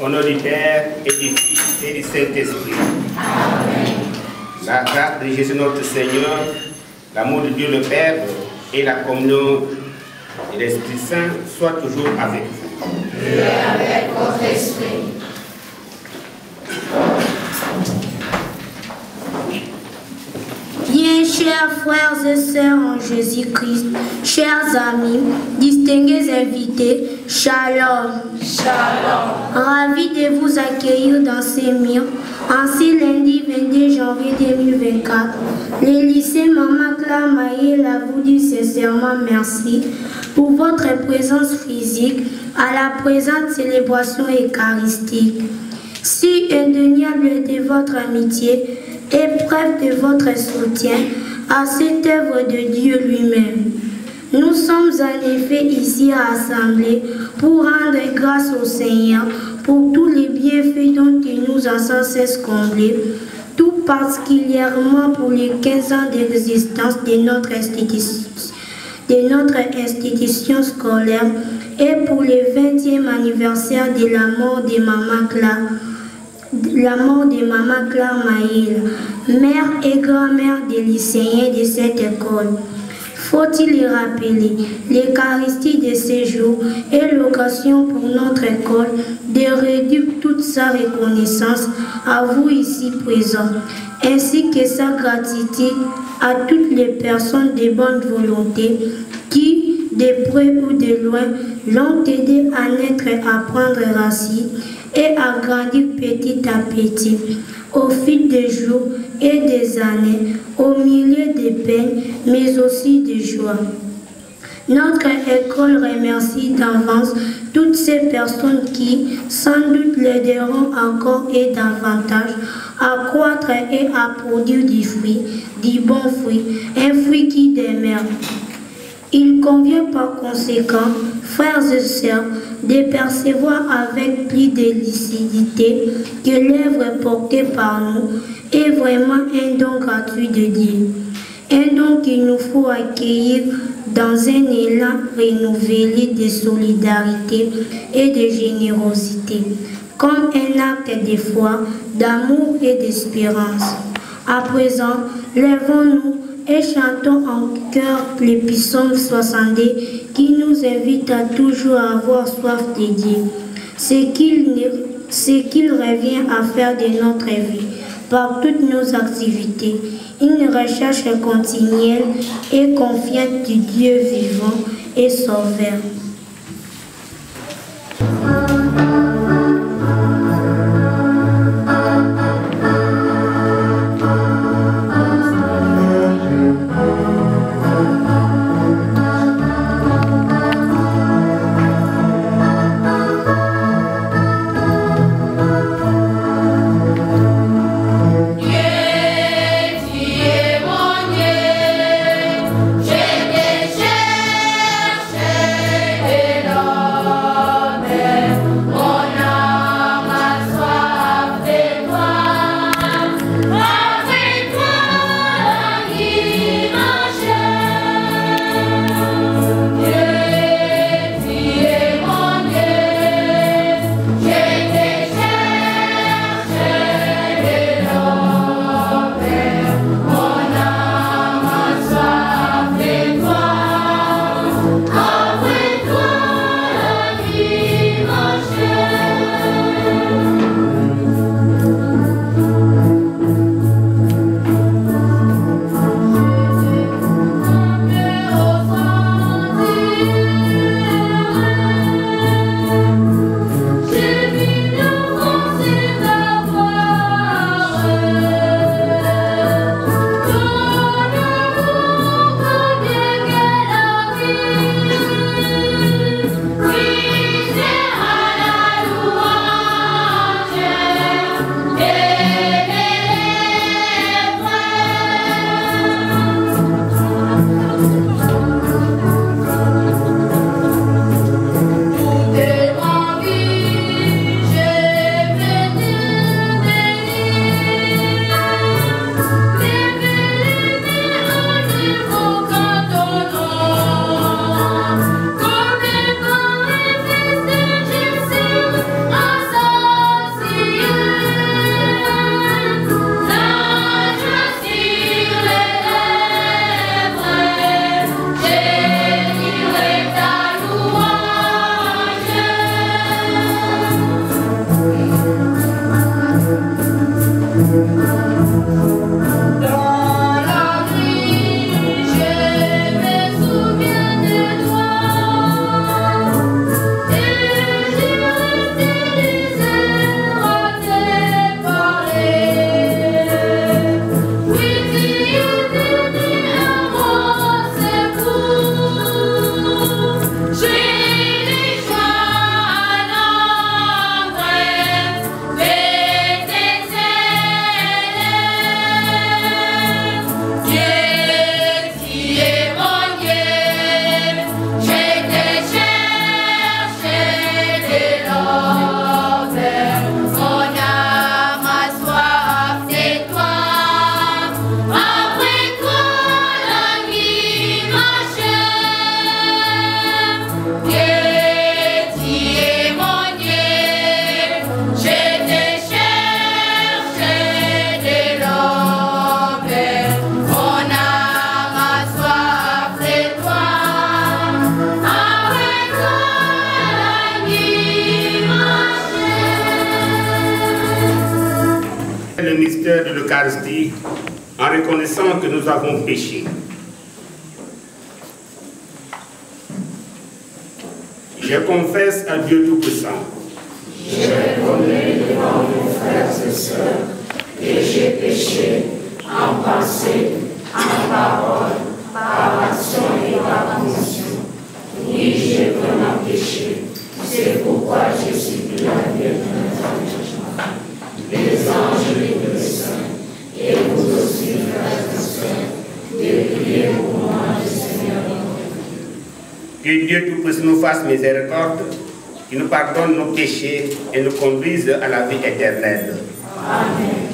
Au nom du Père et du Fils et du Saint-Esprit. Amen. La grâce de Jésus notre Seigneur, l'amour de Dieu le Père et la communion de l'Esprit Saint soient toujours avec vous. Et avec votre esprit. Bien, chers frères et sœurs en Jésus-Christ, chers amis, distingués invités, shalom. Shalom. Ravi de vous accueillir dans ces murs, en ce lundi 22 janvier 2024. Le lycée Maman Claire Maïla vous dit sincèrement merci pour votre présence physique à la présente célébration eucharistique. Si indéniable de votre amitié et preuve de votre soutien à cette œuvre de Dieu lui-même. Nous sommes en effet ici rassemblés pour rendre grâce au Seigneur pour tous les bienfaits dont il nous a sans cesse comblés, tout particulièrement pour les 15 ans d'existence de notre institution scolaire et pour le 20e anniversaire de la mort de Maman Claire. La mort de Maman Claire Maïla, mère et grand-mère des lycéens de cette école. Faut-il le rappeler, l'Eucharistie de ces jours est l'occasion pour notre école de réduire toute sa reconnaissance à vous ici présents, ainsi que sa gratitude à toutes les personnes de bonne volonté qui, de près ou de loin, l'ont aidé à naître, à prendre racine et à grandir petit à petit, au fil des jours et des années, au milieu des peines, mais aussi des joies. Notre école remercie d'avance toutes ces personnes qui, sans doute, l'aideront encore et davantage à croître et à produire du fruit, du bon fruit, un fruit qui demeure. Il convient par conséquent, frères et sœurs, de percevoir avec plus de lucidité que l'œuvre portée par nous est vraiment un don gratuit de Dieu. Un don qu'il nous faut accueillir dans un élan renouvelé de solidarité et de générosité, comme un acte de foi, d'amour et d'espérance. À présent, lèvons-nous et chantons en chœur le psaume 62 qui nous invite à toujours avoir soif de Dieu, ce qu'il revient à faire de notre vie par toutes nos activités, une recherche continuelle et confiante du Dieu vivant et sauveur. Le mystère de l'Eucharistie en reconnaissant que nous avons péché. Je confesse à Dieu Tout-Puissant. Je reconnais devant mes frères et sœurs que j'ai péché en pensée, en parole, par action et par commission. Oui, j'ai vraiment péché. C'est Que Dieu Tout-Puissant nous fasse miséricorde, qu'il nous pardonne nos péchés et nous conduise à la vie éternelle. Amen.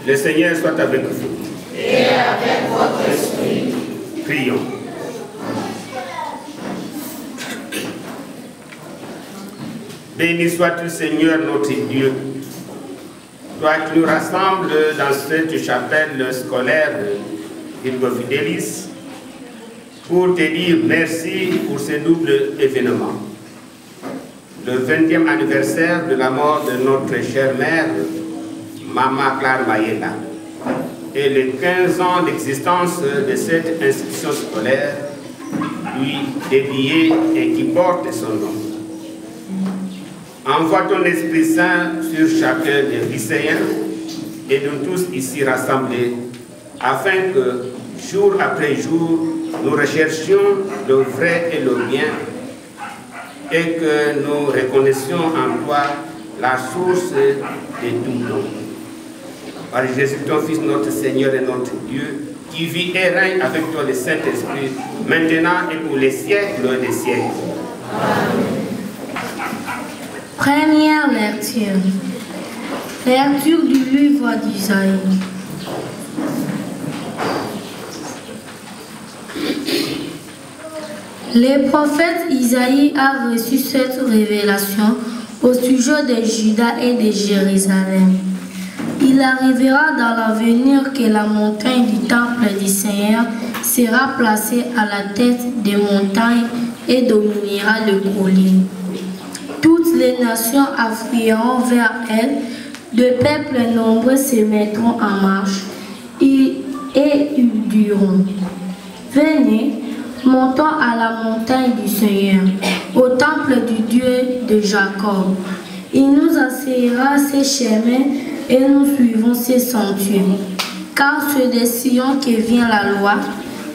Le Seigneur soit avec vous. Et avec votre esprit. Prions. Béni sois-tu, Seigneur, notre Dieu. Toi qui nous rassembles dans cette chapelle scolaire Virgo Fidelis pour te dire merci pour ce double événement. Le 20e anniversaire de la mort de notre chère mère, Maman Claire Mayela, et les 15 ans d'existence de cette institution scolaire lui dédiée et qui porte son nom. Envoie ton Esprit Saint sur chacun des lycéens et de tous ici rassemblés, afin que, jour après jour, nous recherchions le vrai et le bien, et que nous reconnaissions en toi la source de tout don. Par Jésus, ton Fils, notre Seigneur et notre Dieu, qui vit et règne avec toi le Saint-Esprit, maintenant et pour les siècles des siècles. Amen. Première lecture. Lecture du livre d'Isaïe. Le prophète Isaïe a reçu cette révélation au sujet de Juda et de Jérusalem. Il arrivera dans l'avenir que la montagne du temple du Seigneur sera placée à la tête des montagnes et dominera le collines. Toutes les nations afflueront vers elle, de peuples nombreux se mettront en marche et ils diront: venez, montons à la montagne du Seigneur, au temple du Dieu de Jacob. Il nous enseignera ses chemins et nous suivons ses sentiers. Car c'est de Sion que vient la loi,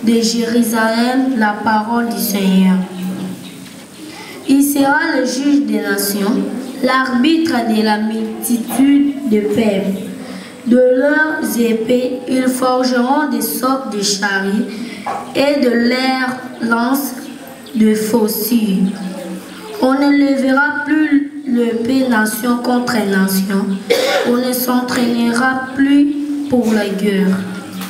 de Jérusalem la parole du Seigneur. Il sera le juge des nations, l'arbitre de la multitude de peuples. De leurs épées, ils forgeront des sortes de chariots et de leurs lances de faucilles. On ne lèvera plus l'épée nation contre nation. On ne s'entraînera plus pour la guerre.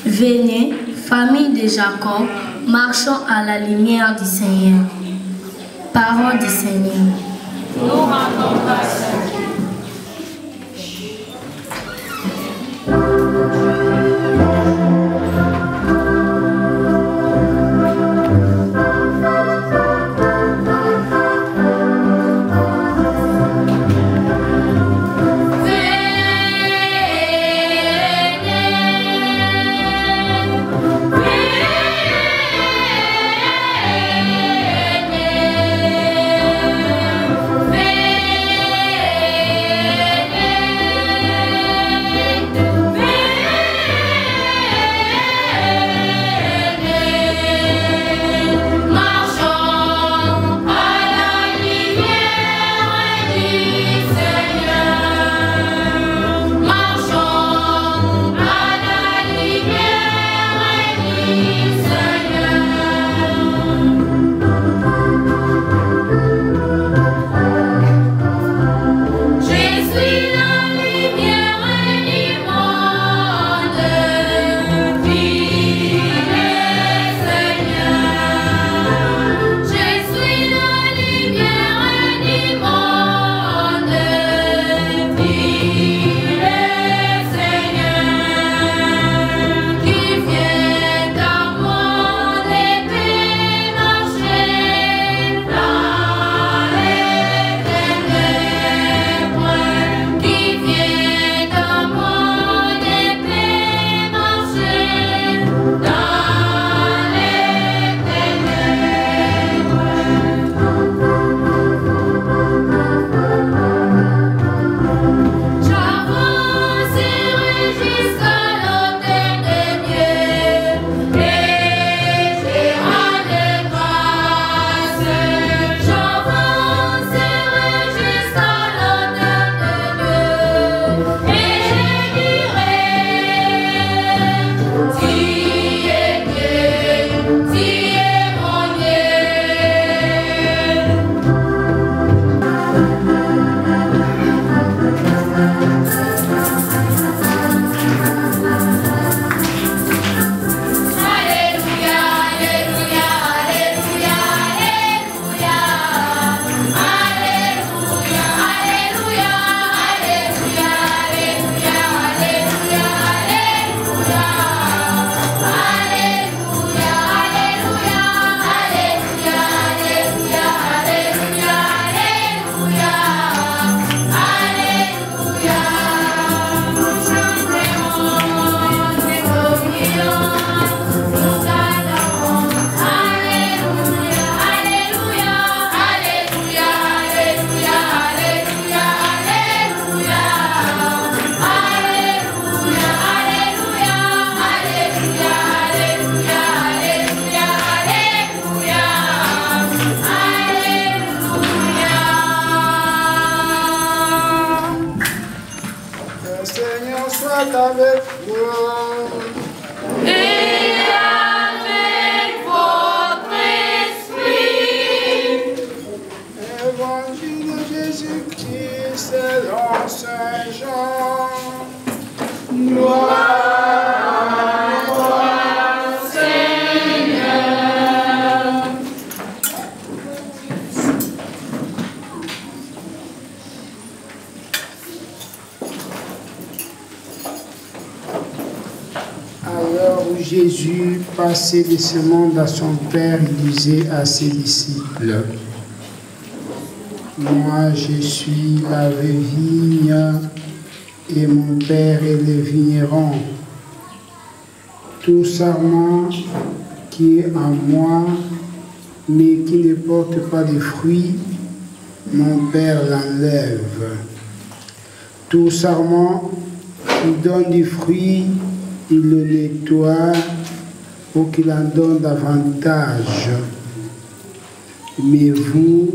Venez, famille de Jacob, marchons à la lumière du Seigneur. Parole du Seigneur. Nous rendons grâce à Dieu. Venez, vous. Et avec votre esprit. Évangile de Jésus-Christ selon Saint Jean. Gloire à toi, Seigneur. Alors Jésus passait de ce monde à son Père, il disait à ses disciples: moi je suis la vigne et mon Père est le vigneron. Tout sarment qui est en moi mais qui ne porte pas de fruits, mon Père l'enlève. Tout sarment qui donne du fruit, il le nettoie pour qu'il en donne davantage. Mais vous,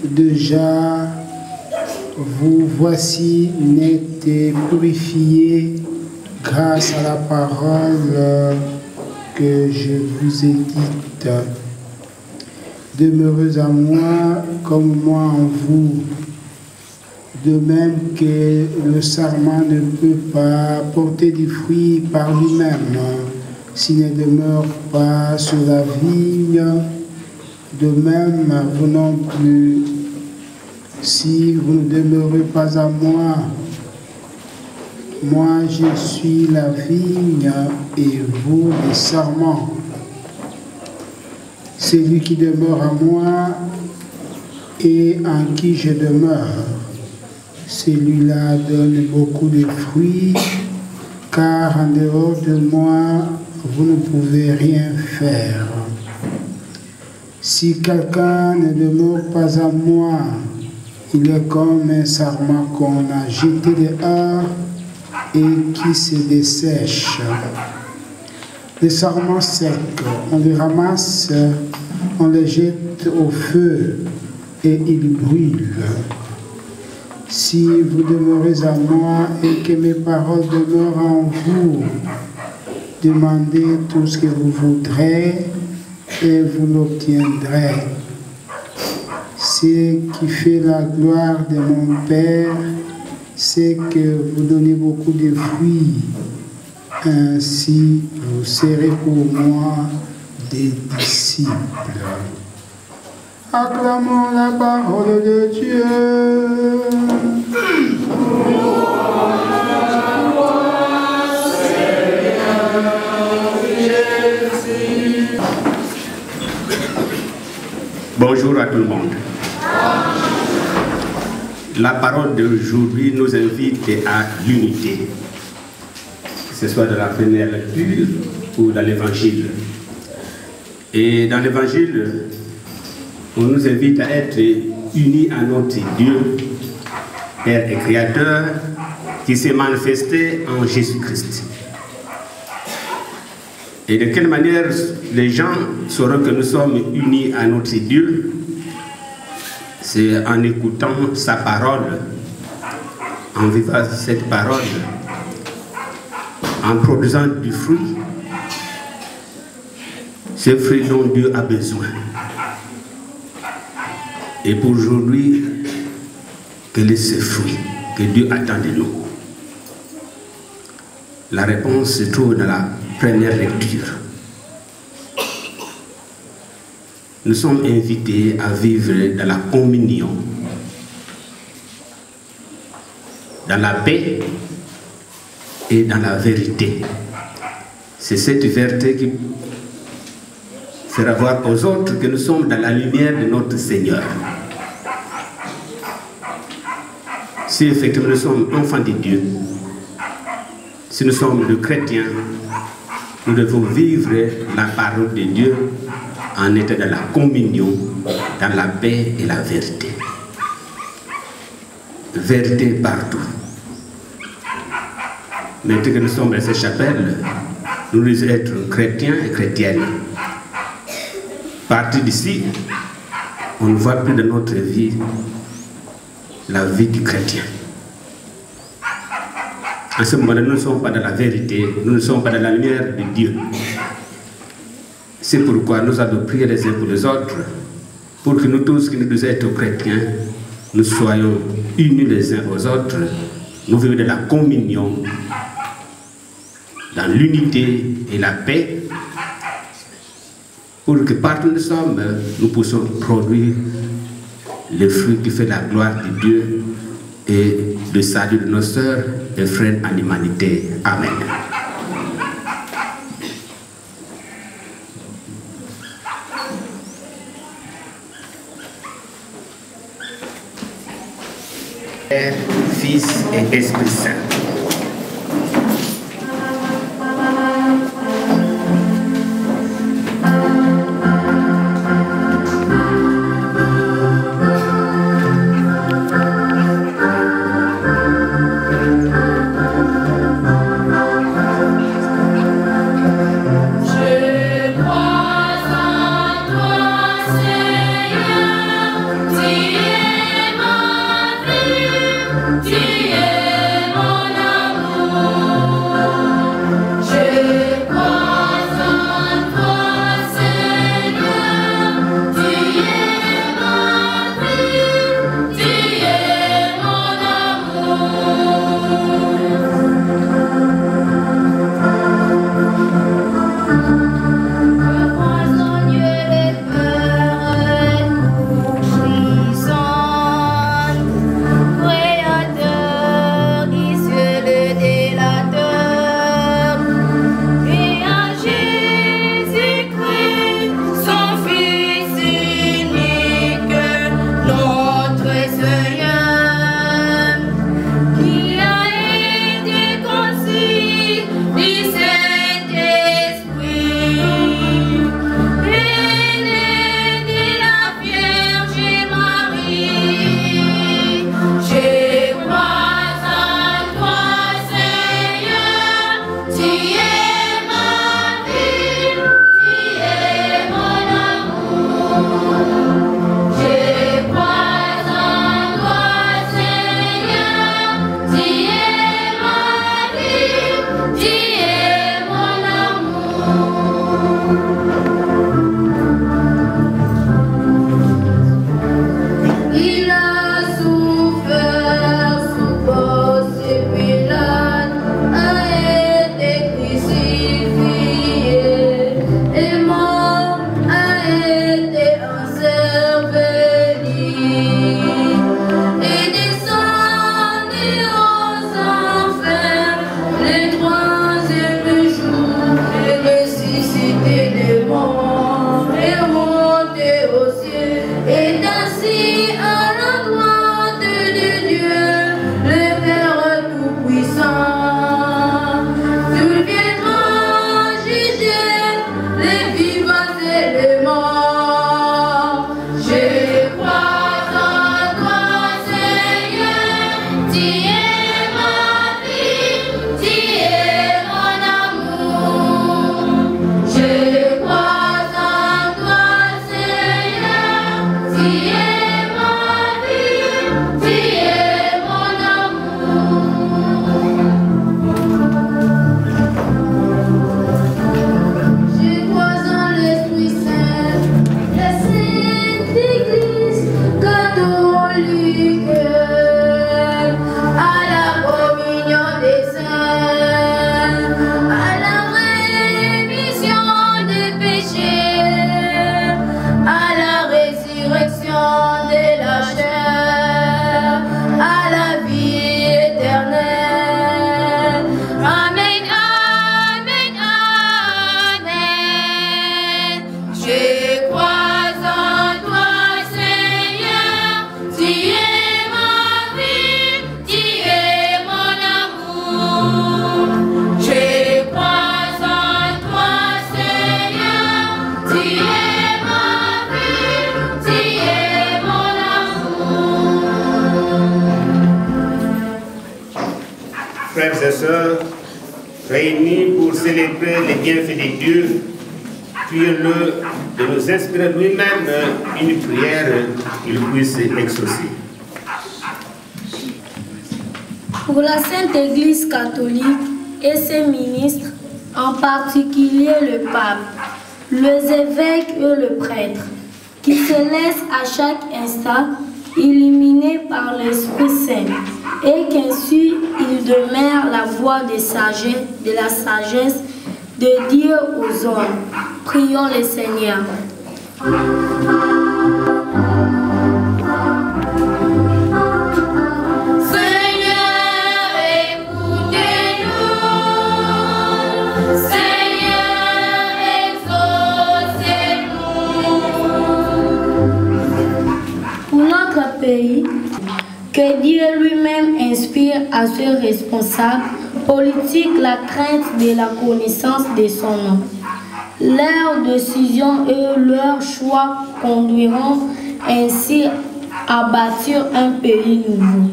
déjà, vous voici nets et purifiés grâce à la parole que je vous ai dite. Demeurez en moi comme moi en vous. De même que le sarment ne peut pas porter du fruit par lui-même s'il ne demeure pas sur la vigne, de même vous non plus, si vous ne demeurez pas en moi. Moi je suis la vigne et vous les sarments. Celui qui demeure en moi et en qui je demeure, celui-là donne beaucoup de fruits, car en dehors de moi, vous ne pouvez rien faire. Si quelqu'un ne demeure pas en moi, il est comme un sarment qu'on a jeté dehors et qui se dessèche. Les sarments secs, on les ramasse, on les jette au feu et ils brûlent. Si vous demeurez en moi et que mes paroles demeurent en vous, demandez tout ce que vous voudrez et vous l'obtiendrez. Ce qui fait la gloire de mon Père, c'est que vous donnez beaucoup de fruits. Ainsi, vous serez pour moi des disciples. Acclamons la parole de Dieu. Bonjour à tout le monde. La parole d'aujourd'hui nous invite à l'unité, que ce soit dans la première lecture ou dans l'évangile. Et dans l'évangile, on nous invite à être unis à notre Dieu, Père et Créateur, qui s'est manifesté en Jésus-Christ. Et de quelle manière les gens sauront que nous sommes unis à notre Dieu? C'est en écoutant sa parole, en vivant cette parole, en produisant du fruit, ce fruit dont Dieu a besoin. Et pour aujourd'hui, quel est ce fruit que Dieu attend de nous? La réponse se trouve dans la première lecture. Nous sommes invités à vivre dans la communion, dans la paix et dans la vérité. C'est cette vérité qui fera voir aux autres que nous sommes dans la lumière de notre Seigneur. Si effectivement nous sommes enfants de Dieu, si nous sommes des chrétiens, nous devons vivre la parole de Dieu en étant dans la communion, dans la paix et la vérité. Vérité partout. Maintenant que nous sommes dans cette chapelle, nous devons être chrétiens et chrétiennes. Partir d'ici, on ne voit plus de notre vie la vie du chrétien. En ce moment-là, nous ne sommes pas dans la vérité, nous ne sommes pas dans la lumière de Dieu. C'est pourquoi nous allons prier les uns pour les autres, pour que nous tous qui nous disons être chrétiens, nous soyons unis les uns aux autres, nous vivons de la communion, dans l'unité et la paix, pour que partout où nous sommes, nous puissions produire les fruits qui font la gloire de Dieu et le salut de nos sœurs et frères en humanité. Amen. Père, Fils et Esprit Saint. Frères et sœurs, réunis pour célébrer les bienfaits de Dieu, prions-le de nous inspirer lui-même une prière qu'il puisse exaucer. Pour la Sainte Église catholique et ses ministres, en particulier le pape, les évêques et le prêtre, qui se laissent à chaque instant illuminés par l'Esprit Saint, et qu'ainsi ils demeurent la voie de la sagesse de Dieu aux hommes. Prions le Seigneur. Que Dieu lui-même inspire à ceux responsables politiques la crainte de la connaissance de son nom. Leurs décisions et leurs choix conduiront ainsi à bâtir un pays nouveau,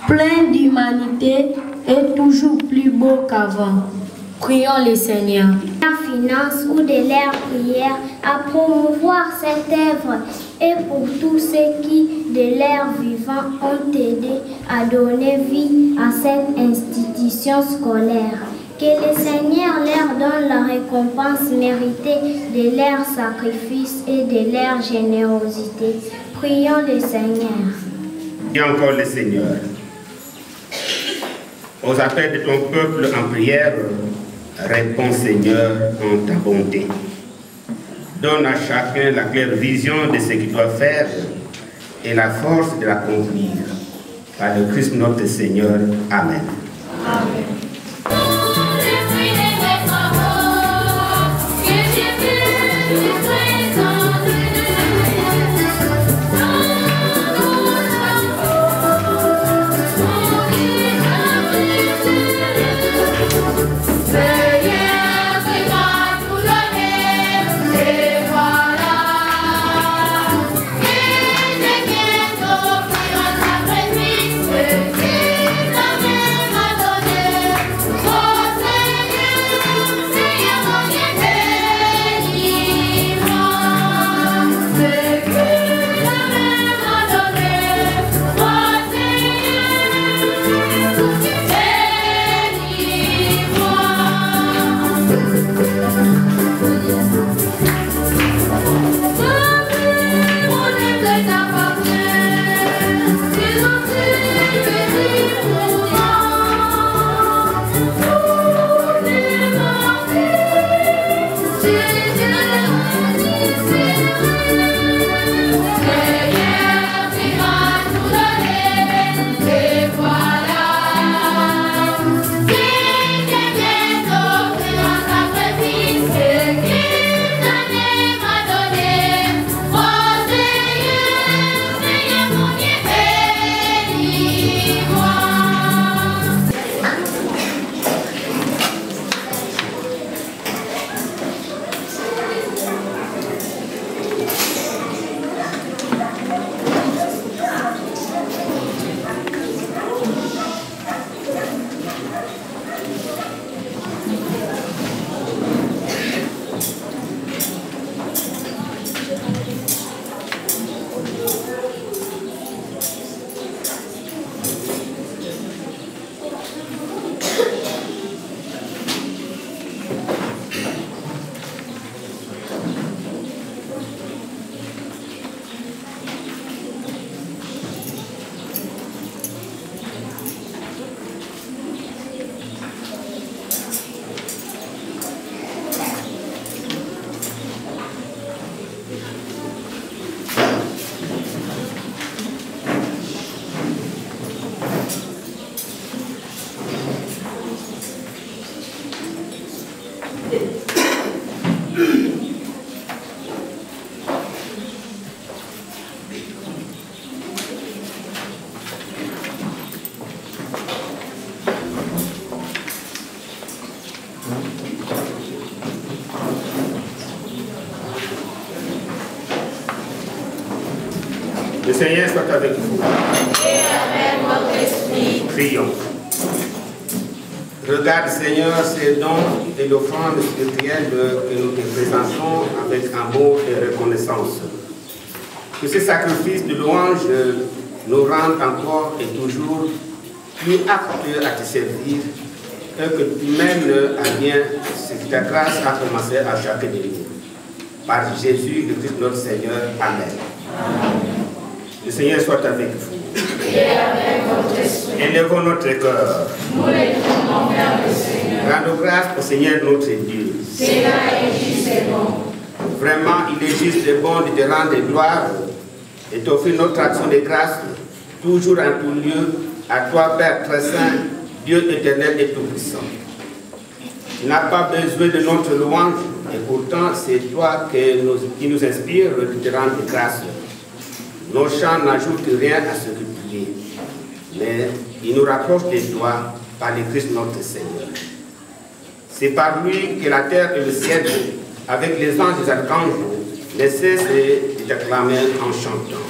plein d'humanité et toujours plus beau qu'avant. Prions le Seigneur. La finance ou de leur prière à promouvoir cette œuvre et pour tous ceux qui, de leur vivant, ont aidé à donner vie à cette institution scolaire. Que le Seigneur leur donne la récompense méritée de leur sacrifice et de leur générosité. Prions le Seigneur. Et encore le Seigneur. Aux appels de ton peuple en prière, réponds Seigneur en ta bonté. Donne à chacun la claire vision de ce qu'il doit faire et la force de l'accomplir. Par le Christ notre Seigneur. Amen. Amen. Le Seigneur soit avec vous. Et avec votre esprit. Prions. Regarde, Seigneur, ces dons et l'offrande spirituelle que nous te présentons avec amour et reconnaissance. Que ces sacrifices de louange nous rendent encore et toujours plus apte à te servir, et que tu mènes à bien ce que ta grâce a commencé à chacun de nous. Par Jésus le Christ notre Seigneur. Amen. Le Seigneur soit avec vous. Et avec votre esprit. Élevons notre cœur. Nous l'étendons vers le Seigneur. Rendons grâce au Seigneur notre Dieu. Cela est juste et bon. Vraiment, il est juste et bon de te rendre gloire et t'offrir notre action de grâce, toujours en tout lieu, à toi, Père très saint, Dieu éternel et tout-puissant. Tu n'as pas besoin de notre louange, et pourtant c'est toi qui nous inspire de te rendre grâce. Nos chants n'ajoutent rien à ce que tu es, mais ils nous rapprochent de toi par le Christ notre Seigneur. C'est par lui que la terre et le ciel, avec les anges et les archanges, ne cessent de t'acclamer en chantant.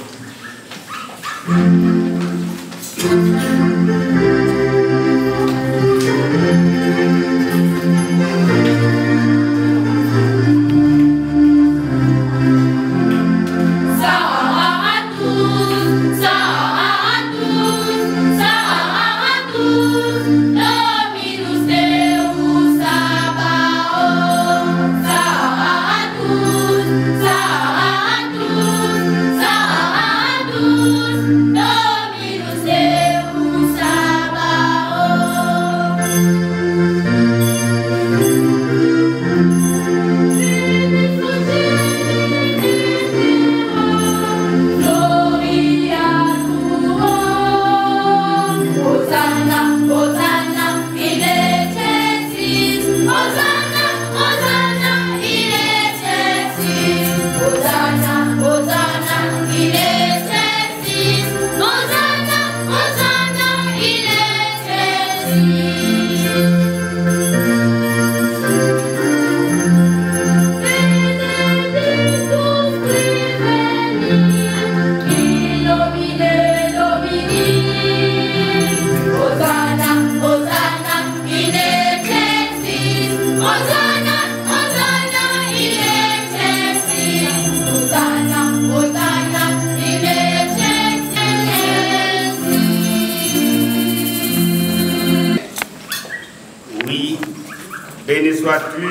Béni sois-tu,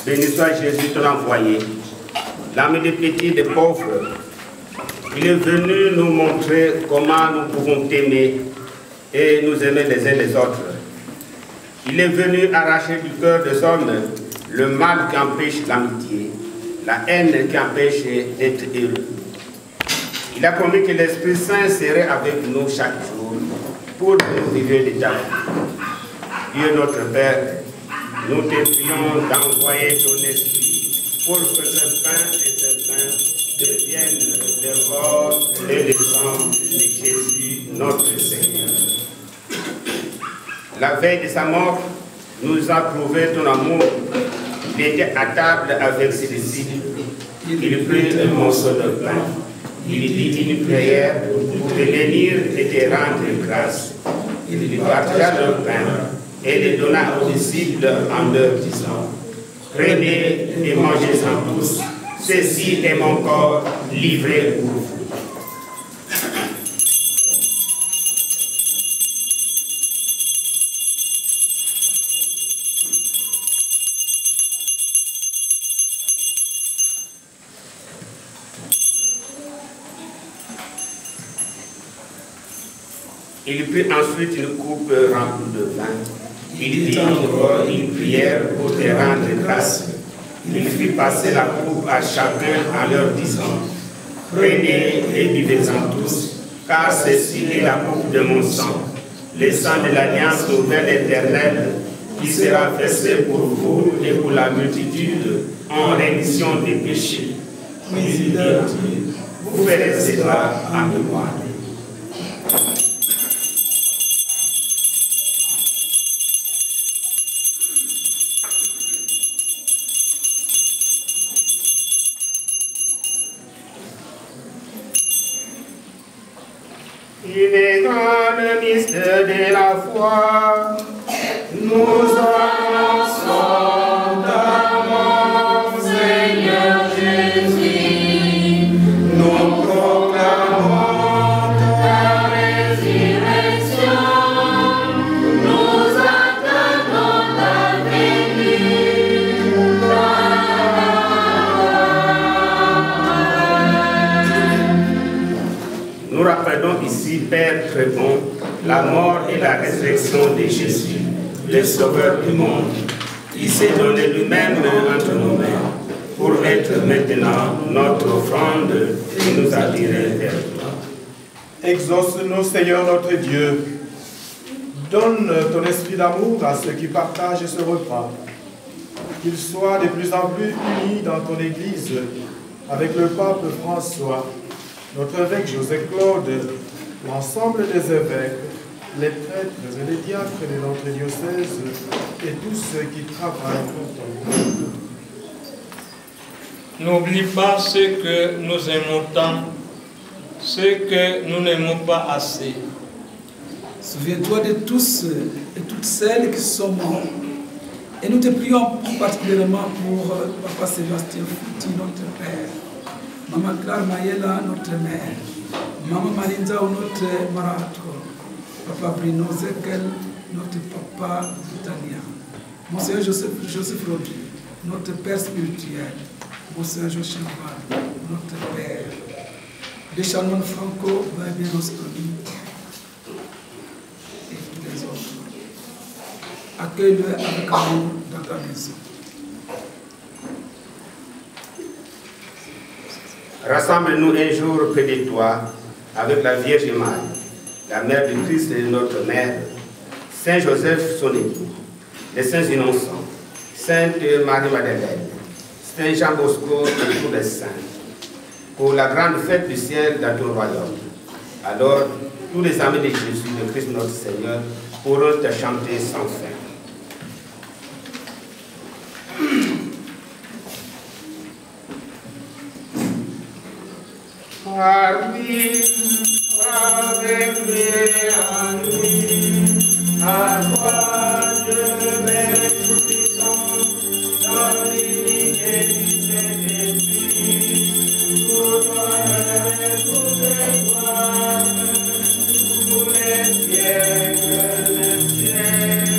béni soit Jésus ton envoyé, l'ami des petits, des pauvres. Il est venu nous montrer comment nous pouvons t'aimer et nous aimer les uns les autres. Il est venu arracher du cœur des hommes le mal qui empêche l'amitié, la haine qui empêche d'être heureux. Il a promis que l'Esprit Saint serait avec nous chaque jour pour nous vivre de ta vie. Dieu notre Père, nous te prions d'envoyer ton esprit pour que ce pain et ce pain deviennent le corps et le sang de Jésus, notre Seigneur. La veille de sa mort, nous a prouvé ton amour. Il était à table avec ses disciples. Il prit un morceau de pain. Il dit une prière pour te bénir et te rendre grâce. Il partagea le pain et le donna aux disciples en leur disant: prenez et mangez-en tous, ceci est mon corps livré pour vous. Il prit ensuite une coupe remplie de vin. Il dit encore une prière pour te rendre grâce. Il fit passer la coupe à chacun en leur disant: prenez et buvez-en tous, car ceci est la coupe de mon sang, le sang de l'alliance nouvelle éternelle, qui sera versé pour vous et pour la multitude en rémission des péchés. Mais il leur dit: vous ferez cela en mémoire. Il est grand le mystère de la foi. Nous annonçons ta mort, Seigneur Jésus. Nous proclamons ta résurrection être bon, la mort et la résurrection de Jésus, le Sauveur du monde, qui s'est donné lui-même entre nos mains, pour être maintenant notre offrande et nous attirer vers toi. Exauce-nous, Seigneur notre Dieu. Donne ton esprit d'amour à ceux qui partagent ce repas. Qu'ils soient de plus en plus unis dans ton Église, avec le pape François, notre évêque José-Claude, l'ensemble des évêques, les prêtres et les diacres de notre diocèse et tous ceux qui travaillent pour ton nom. N'oublie pas ceux que nous aimons tant, ceux que nous n'aimons pas assez. Souviens-toi de tous et toutes celles qui sont morts. Et nous te prions particulièrement pour Papa Sébastien Fouti, notre père, Maman Claire Mayela, notre mère, Maman Malinza, notre marato, Papa Bruno Zekel, notre papa italien, Monseigneur Joseph Rodi, notre père spirituel, Monseigneur Joseph Chaval, notre père, Deschamon Franco, Babé Rostoni, et tous les autres. Accueille-le avec amour dans ta maison. Rassemble-nous un jour près de toi avec la Vierge Marie, la mère du Christ et de notre mère, Saint Joseph son époux, les saints innocents, Sainte Marie-Madeleine, Saint Jean Bosco et tous les saints, pour la grande fête du ciel dans ton royaume. Alors, tous les amis de Jésus, de Christ notre Seigneur, pourront te chanter sans fin. Par lui, avec lui, en lui, à toi je vais tout-puissant, dans l'unité du Saint-Esprit, tout honneur et toute gloire, tous les siècles des siècles.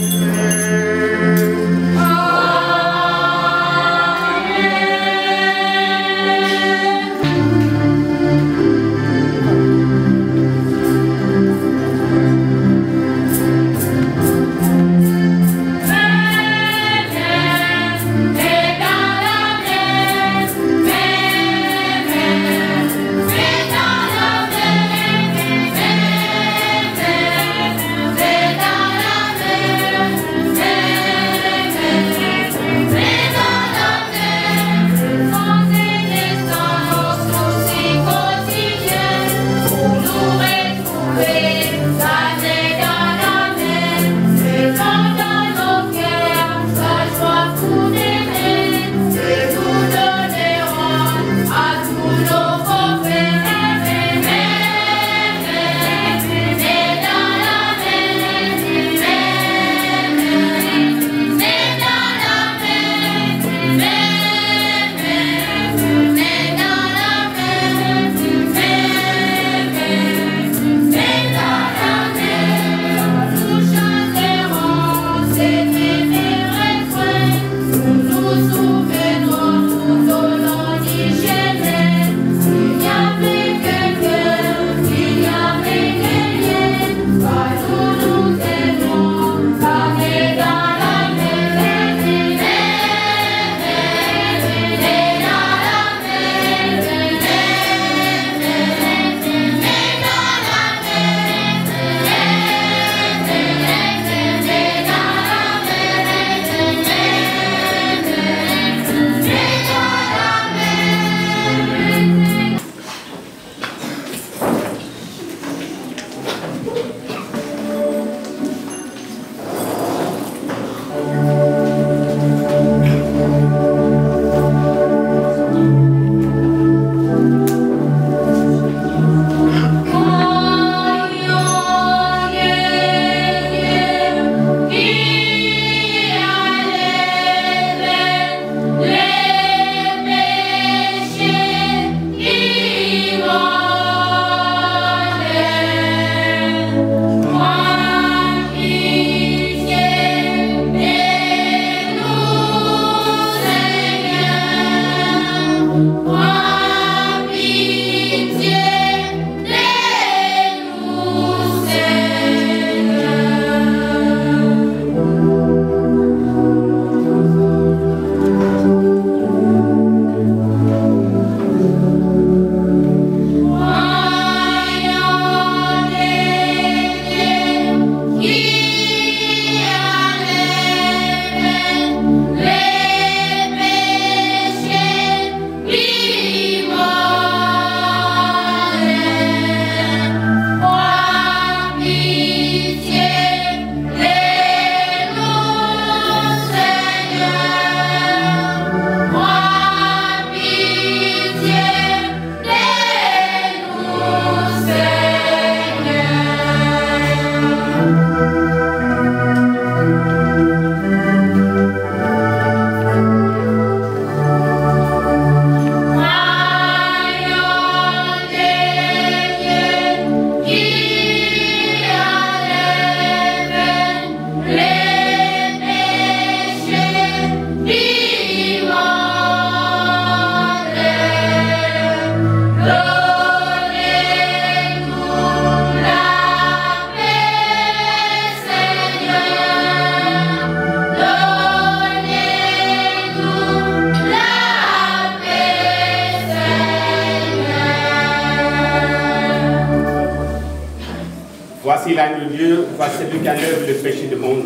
Voici l'agneau de Dieu, voici celui qui enlève le péché du monde.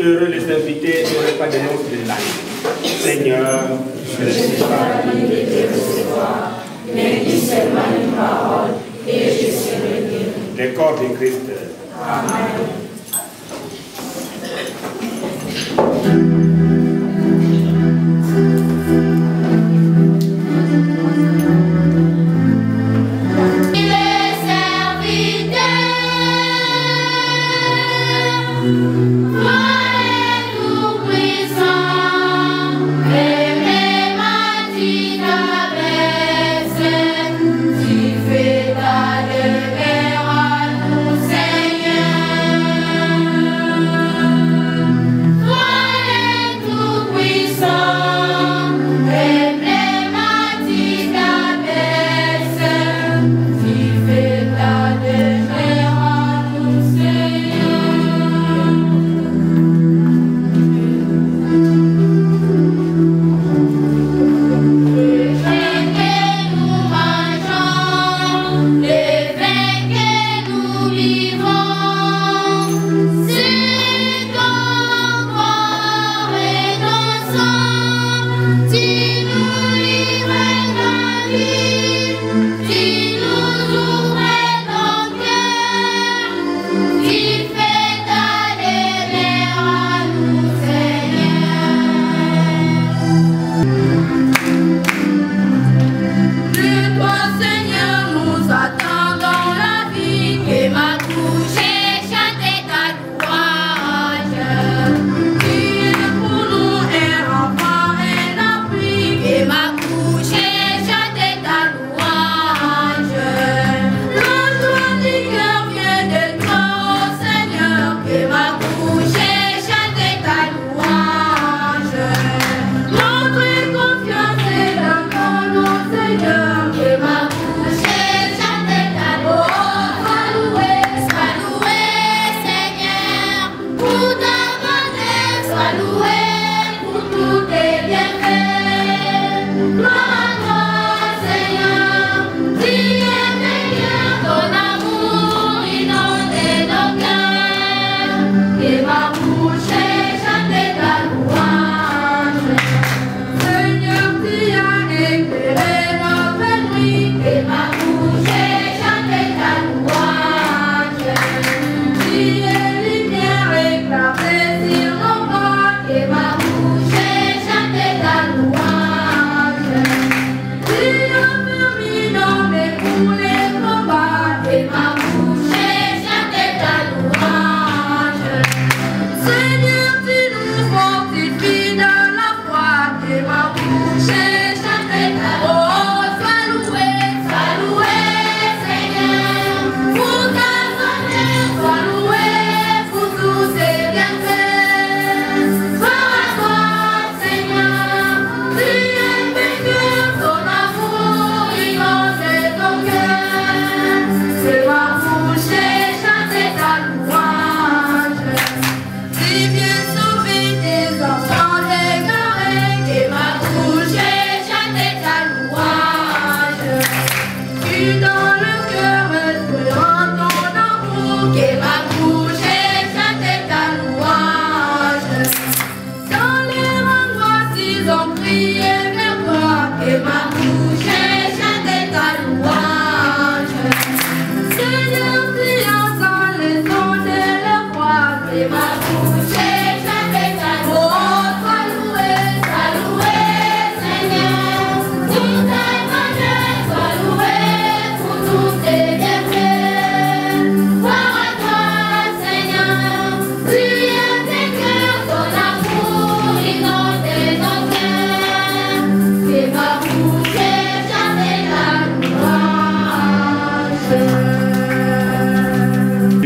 Heureux les invités au repas de noces de l'âne. Seigneur, je ne suis pas digne de te recevoir, mais dis seulement une parole et je serai guéri. Le corps de Christ. Amen.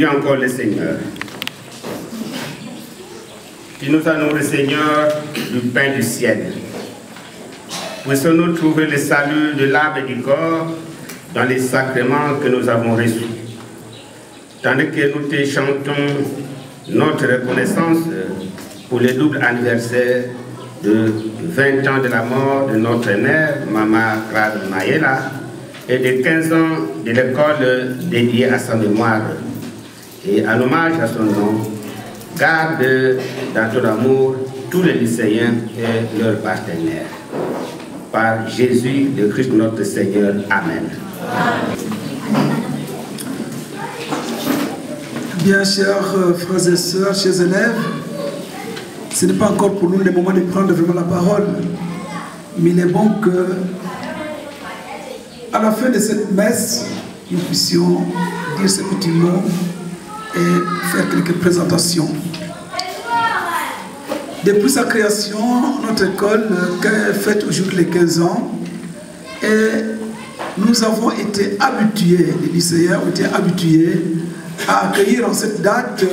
Encore le Seigneur, qui nous a nourri, Seigneur, du pain du ciel. Puissions-nous trouver le salut de l'âme et du corps dans les sacrements que nous avons reçus. Tandis que nous te chantons notre reconnaissance pour le double anniversaire de 20 ans de la mort de notre mère, Maman Claude Mayela, et de 15 ans de l'école dédiée à sa mémoire. et en hommage à son nom, garde dans ton amour tous les lycéens et leurs partenaires. Par Jésus, le Christ notre Seigneur. Amen. Bien, chers frères et sœurs, chers élèves, ce n'est pas encore pour nous le moment de prendre vraiment la parole, mais il est bon que, à la fin de cette messe, nous puissions dire ces petits mots et faire quelques présentations. Depuis sa création, notre école fête aujourd'hui les 15 ans et nous avons été habitués, les lycéens ont été habitués à accueillir en cette date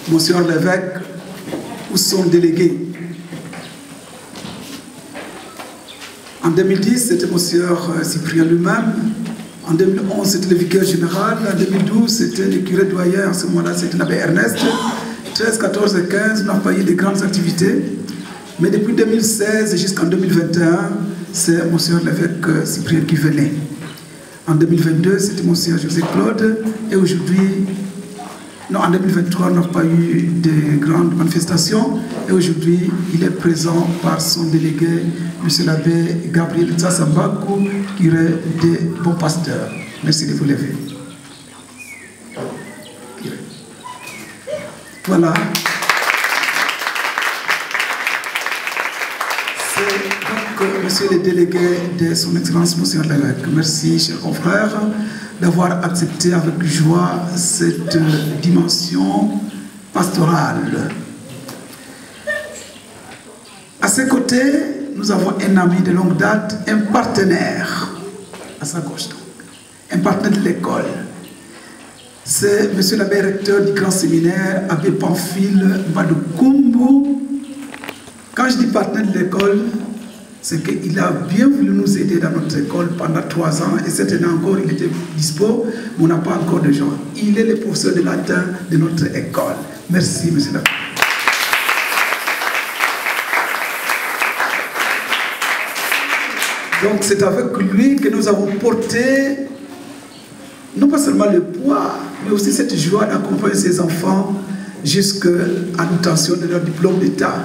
Monsieur l'évêque ou son délégué. En 2010, c'était Monsieur Cyprien lui-même. En 2011, c'était le vicaire général. En 2012, c'était le curé doyen. À ce moment-là, c'était l'abbé Ernest. 13, 14 et 15, on n'a pas eu de grandes activités. Mais depuis 2016 jusqu'en 2021, c'est Monsieur l'évêque Cyprien qui venait. En 2022, c'était Monsieur José Claude. Et aujourd'hui, non, en 2023, on n'a pas eu de grandes manifestations. Et aujourd'hui, il est présent par son délégué, Monsieur l'abbé Gabriel Tsassambakou, qui est des bons pasteurs. Merci de vous lever. Voilà. C'est donc Monsieur le délégué de son Excellence, Monsieur l'évêque. Merci, chers confrères, d'avoir accepté avec joie cette dimension pastorale. À ses côtés, nous avons un ami de longue date, un partenaire, à sa gauche, un partenaire de l'école. C'est Monsieur l'abbé recteur du grand séminaire, Abbé Pamphile Badoukoumbu. Quand je dis partenaire de l'école, c'est qu'il a bien voulu nous aider dans notre école pendant 3 ans, et cette année encore, il était dispo, mais on n'a pas encore de gens. Il est le professeur de latin de notre école. Merci, Monsieur l'abbé. Donc c'est avec lui que nous avons porté, non pas seulement le poids, mais aussi cette joie d'accompagner ces enfants jusqu'à l'obtention de leur diplôme d'État.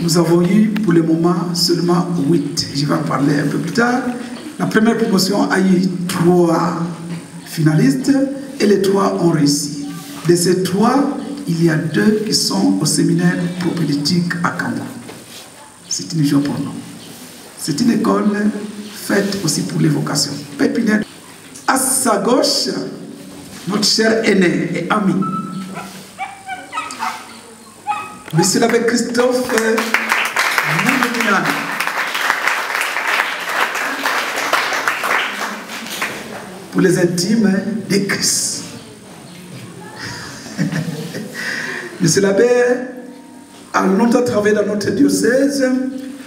Nous avons eu pour le moment seulement 8. Je vais en parler un peu plus tard. La première promotion a eu 3 finalistes et les 3 ont réussi. De ces 3, il y a 2 qui sont au séminaire propédeutique à Kambo. C'est une joie pour nous. C'est une école faite aussi pour les vocations. Pépinière. À sa gauche, notre cher aîné et ami, Monsieur l'abbé Christophe Mounian. Pour les intimes des Christ. Monsieur l'abbé a longtemps travaillé dans notre diocèse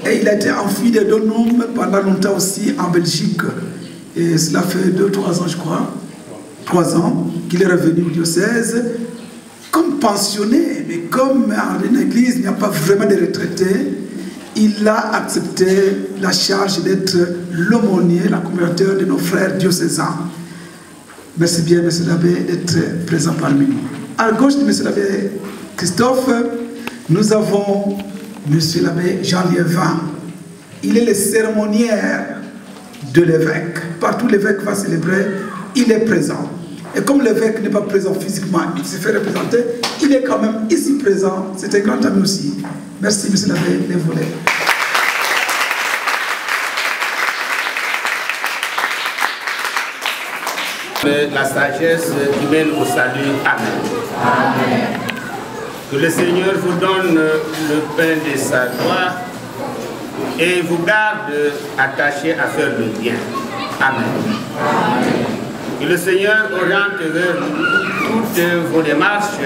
et il a été enfui de Donum pendant longtemps aussi en Belgique. Et cela fait 2-3 ans, je crois, 3 ans qu'il est revenu au diocèse comme pensionné, mais comme en une église il n'y a pas vraiment de retraités, il a accepté la charge d'être l'aumônier, l'accompagnateur de nos frères diocésains. Merci bien, Monsieur l'abbé, d'être présent parmi nous. À gauche de Monsieur l'abbé Christophe, nous avons Monsieur l'abbé Jean Liévin. Il est le cérémoniaire de l'évêque. Partout l'évêque va célébrer, il est présent. Et comme l'évêque n'est pas présent physiquement, il se fait représenter, il est quand même ici présent. C'est un grand ami aussi. Merci, Monsieur l'abbé, les volets. La sagesse qui mène au salut. Amen. Amen. Que le Seigneur vous donne le pain de sa gloire et vous garde attachés à faire le bien. Amen. Amen. Que le Seigneur oriente vers toutes vos démarches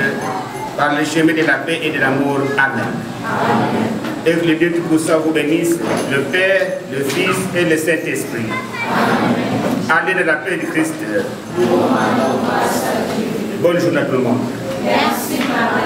par le chemin de la paix et de l'amour. Amen. Amen. Et que le Dieu Tout-Puissant vous bénisse, le Père, le Fils et le Saint-Esprit. Allez dans la paix du Christ. Bonne journée à tout le monde. Merci, Papa.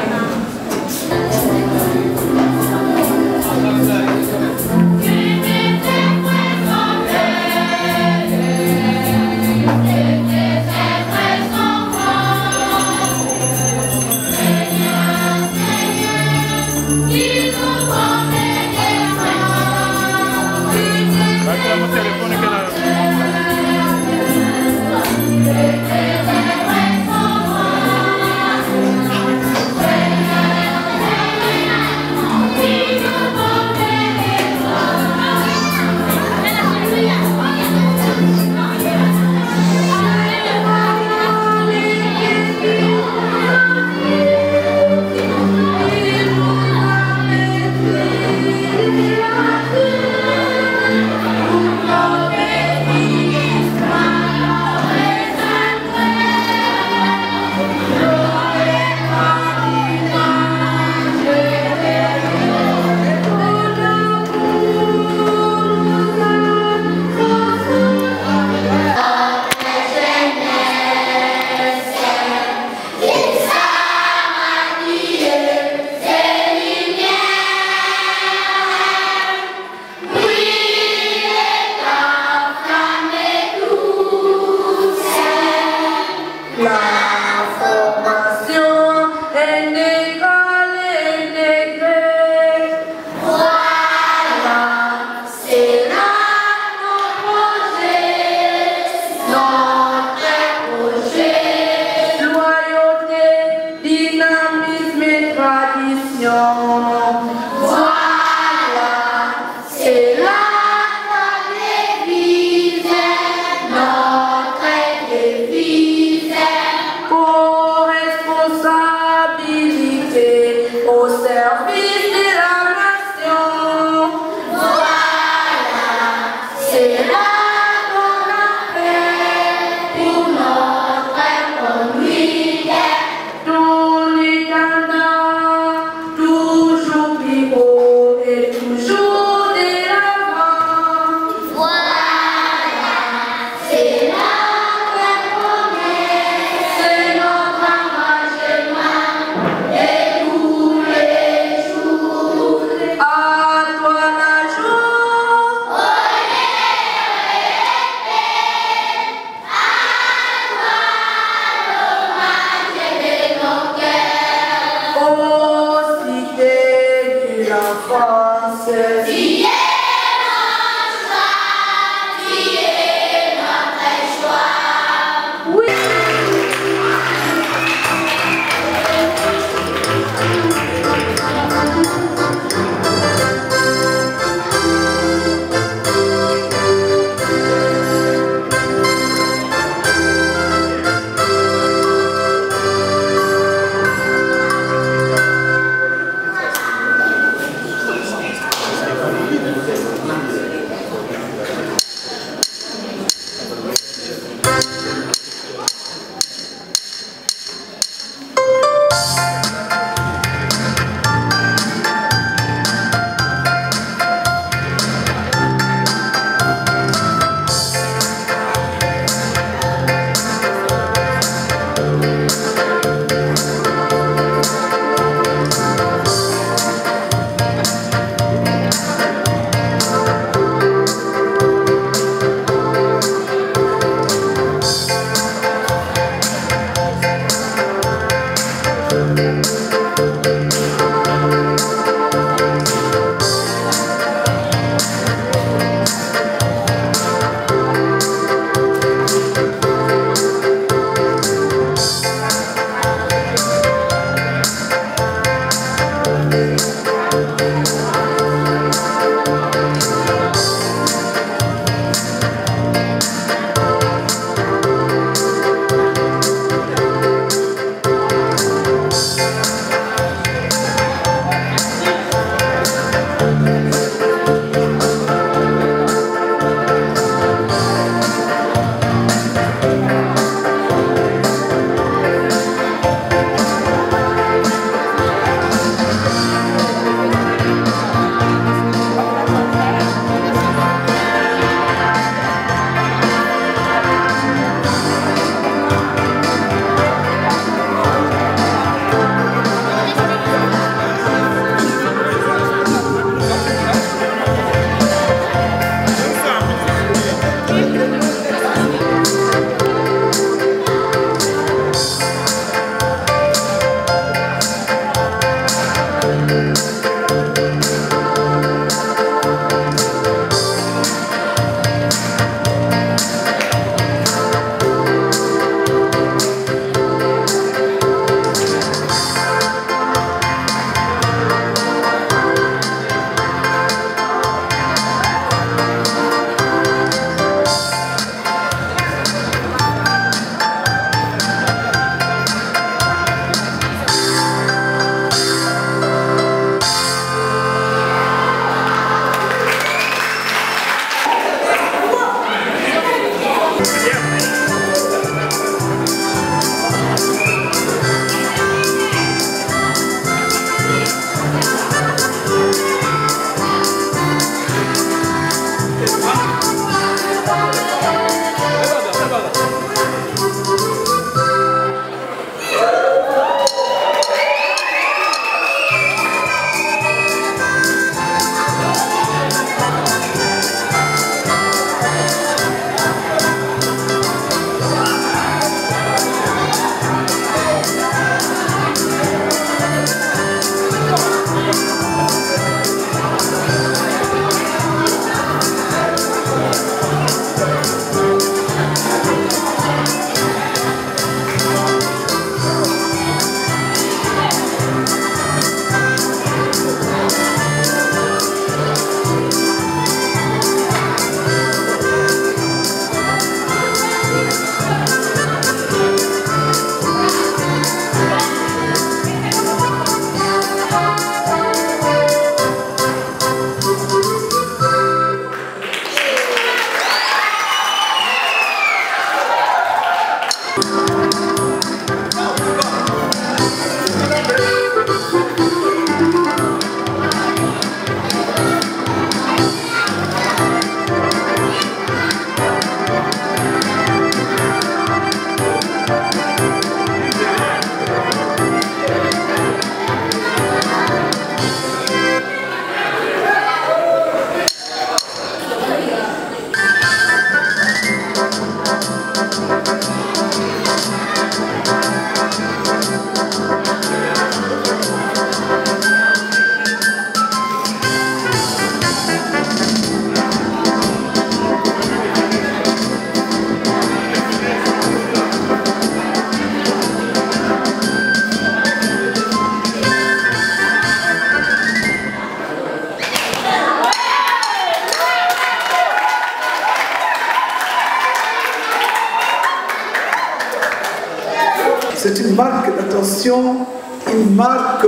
marque d'attention, une marque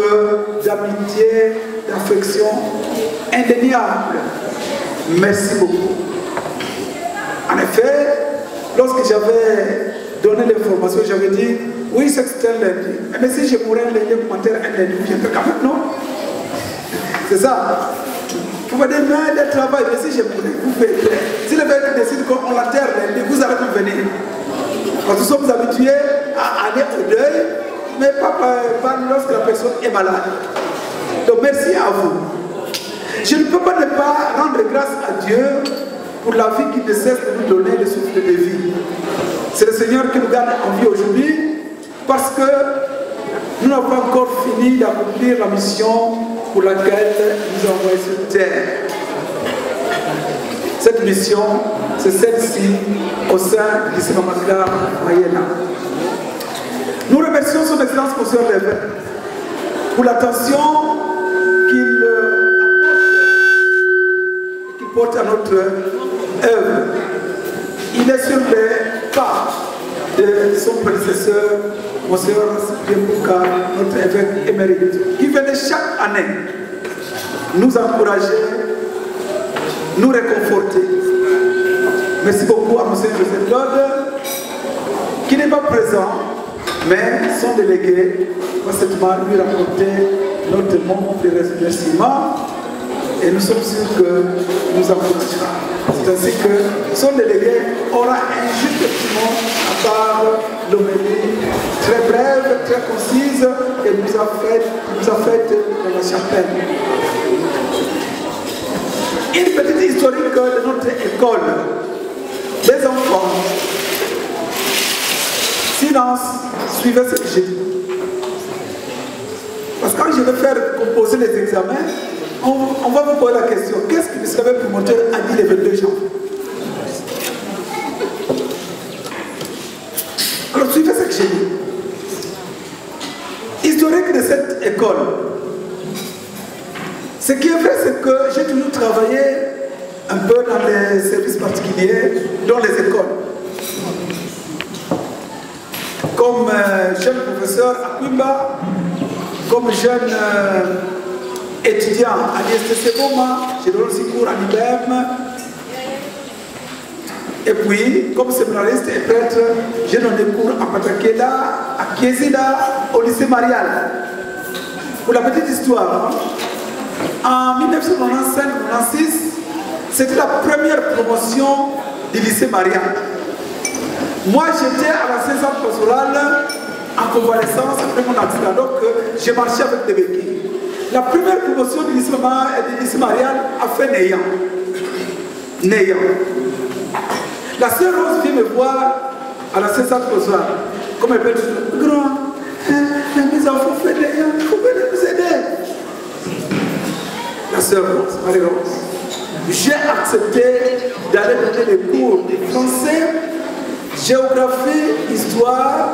d'amitié, d'affection indéniable. Merci beaucoup. En effet, lorsque j'avais donné l'information, j'avais dit, oui, c'était un lundi. Mais si je mourais un lundi, commentaire un lundi, je fais quand même, non? C'est ça. Vous pouvez dire, mais le travail, mais si je mourais, vous faites. Si le père décide qu'on l'enterre lundi, vous allez nous venir. Parce que nous sommes habitués à aller au deuil, mais pas lorsque la personne est malade. Donc merci à vous. Je ne peux pas ne pas rendre grâce à Dieu pour la vie qui ne cesse de nous donner le souffle de vie. C'est le Seigneur qui nous garde en vie aujourd'hui parce que nous n'avons pas encore fini d'accomplir la mission pour laquelle nous avons envoyé sur terre. Cette mission, c'est celle-ci au sein du lycée Mama Clara Mayela. Nous remercions son Excellence Monsieur Révert pour l'attention qu'il porte à notre œuvre. Il est sur les pas de son prédécesseur, Monsieur Cyprien Bouka, notre évêque émérite, qui venait chaque année nous encourager, nous réconforter. Merci beaucoup à M. Joseph Claude, qui n'est pas présent, mais son délégué va cette part lui raconter notre moment de remerciement et nous sommes sûrs que nous encouragerons. C'est ainsi que son délégué aura un juste petit à part l'homélie très brève, très concise et nous a faite dans la chapelle. Une petite historique de notre école. Les enfants, silence, suivez ce que j'ai dit. Parce que quand je vais faire composer les examens, on va vous poser la question, qu'est-ce que le savez promoteur a dit les 22 janvier? Alors suivez ce que j'ai dit. Historique de cette école. Ce qui est vrai, c'est que j'ai toujours travaillé un peu dans les services particuliers, dans les écoles. Comme jeune professeur à Quimba, comme jeune étudiant à l'ISTC Boma, j'ai donné aussi cours à l'IBM. Et puis, comme séminariste et prêtre, j'ai donné cours à Patakela, à Kiesida, au lycée Marial. Pour la petite histoire, en 1995-1996, c'était la première promotion du lycée Marial. Moi, j'étais à la saison pastorale en convalescence après mon accident, donc j'ai marché avec des béquilles. La première promotion du lycée Marial a fait néant. La sœur Rose vient me voir à la saison pastorale. Comme elle peut dire, grand, mes enfants font néant, il faut venir nous aider. La sœur Rose, Marie-Rose. J'ai accepté d'aller donner des cours de français, géographie, histoire.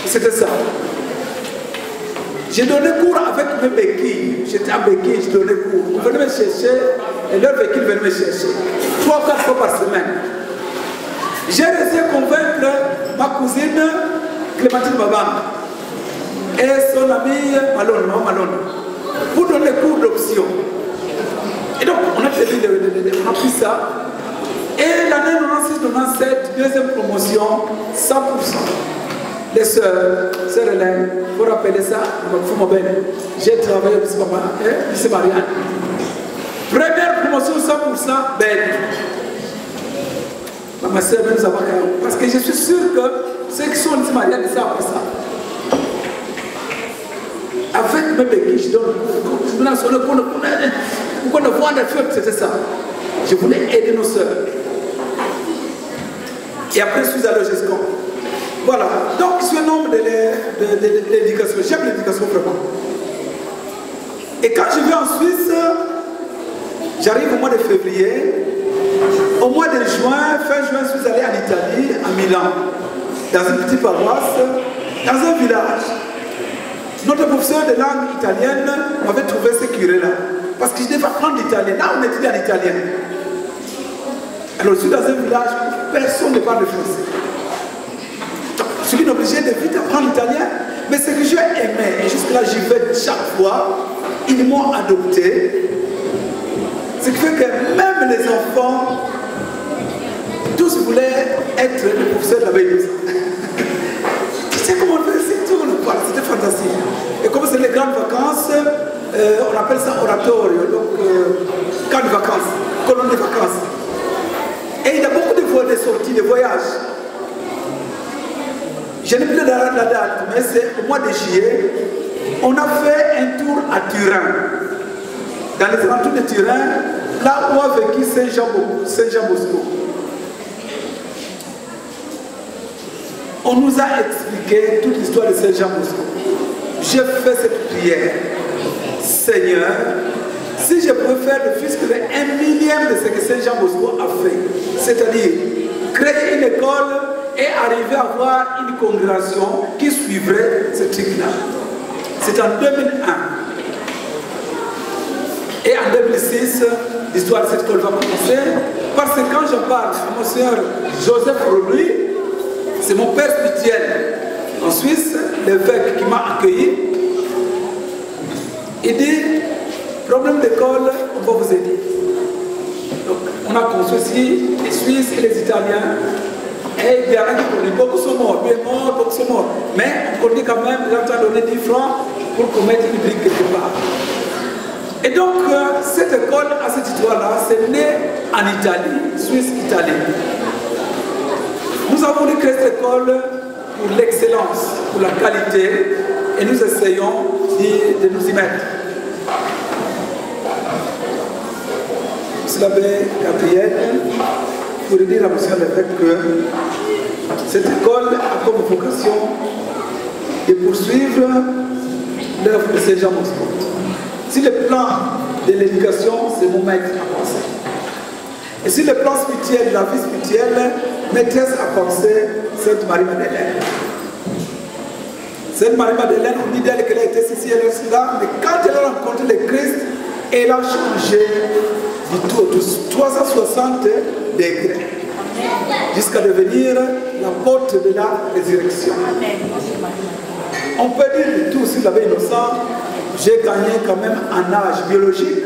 C'était ça. J'ai donné cours avec mes béquilles. J'étais à béquille, je donnais cours. Ils venaient me chercher et leur béquille venait me chercher. 3 ou 4 fois par semaine. J'ai réussi à convaincre ma cousine Clémentine Babang et son amie Malone, pour donner cours d'option. Et donc, on a pris ça. Et l'année 96-97, deuxième promotion, 100%. Les sœurs Hélène, vous rappelez ça, j'ai travaillé au lycée Marianne. Première promotion 100%, ma sœur nous a parlé. Parce que je suis sûr que ceux qui sont au lycée Marianne, ils savent ça. Avec mes béquilles, je donne pour qu'on voit des feux, c'était ça. Je voulais aider nos sœurs. Et après, je suis allé au GESCOM. Voilà. Donc, je suis un homme de l'éducation. J'aime l'éducation vraiment. Et quand je vais en Suisse, j'arrive au mois de février. Au mois de juin, fin juin, je suis allé en Italie, à Milan, dans une petite paroisse, dans un village. Notre professeur de langue italienne m'avait trouvé ce curé-là. Parce que je devais apprendre l'italien. Là, on étudie en italien. Alors, je suis dans un village où personne ne parle français. Je suis obligé de vite apprendre l'italien. Mais ce que j'ai aimé, et jusque-là j'y vais chaque fois, ils m'ont adopté. Ce qui fait que même les enfants, tous voulaient être le professeur de la Bible. Tu sais comment on fait, c'est tout, c'était fantastique. Et comme c'est les grandes vacances, on appelle ça oratorio, donc camp de vacances, colonne de vacances. Et il y a beaucoup de sorties, de voyages. Je n'ai plus la date, mais c'est au mois de juillet. On a fait un tour à Turin. Dans les alentours de Turin, là où a vécu Saint Jean Bosco. On nous a expliqué toute l'histoire de Saint Jean Bosco. J'ai fait cette prière. Seigneur, si je pouvais faire le fils de 1 millième de ce que Saint Jean Bosco a fait, c'est-à-dire créer une école et arriver à avoir une congrégation qui suivrait ce truc-là. C'est en 2001. Et en 2006, l'histoire de cette école va commencer. Parce que quand je parle à mon sœur Joseph Roby, c'est mon père spirituel en Suisse, l'évêque qui m'a accueilli. Il dit, problème d'école, on va vous aider. Donc, on a construit ici les Suisses et les Italiens. Et il y a rien qui connaît. Beaucoup sont morts, bien morts, beaucoup sont morts. Mais on dit quand même, il a donné 10 francs pour qu'on mette une brique quelque part. Et donc, cette école, à cette histoire-là, c'est né en Italie, Suisse-Italie. Nous avons créé cette école pour l'excellence, pour la qualité, et nous essayons de nous y mettre. Monsieur l'abbé Gabriel, pour dire à monsieur l'évêque que cette école a comme vocation de poursuivre l'œuvre de Saint Jean Bosco. Si le plan de l'éducation, c'est mon maître à penser. Et si le plan spirituel de la vie spirituelle, maîtresse à penser, Sainte Marie-Madeleine. Sainte Marie-Madeleine, on dit d'elle qu'elle a été ceci et cela, mais quand elle a rencontré le Christ, elle a changé du tout, de 360 degrés, jusqu'à devenir la porte de la résurrection. On peut dire de tout, si vous avez innocent, j'ai gagné quand même en âge biologique,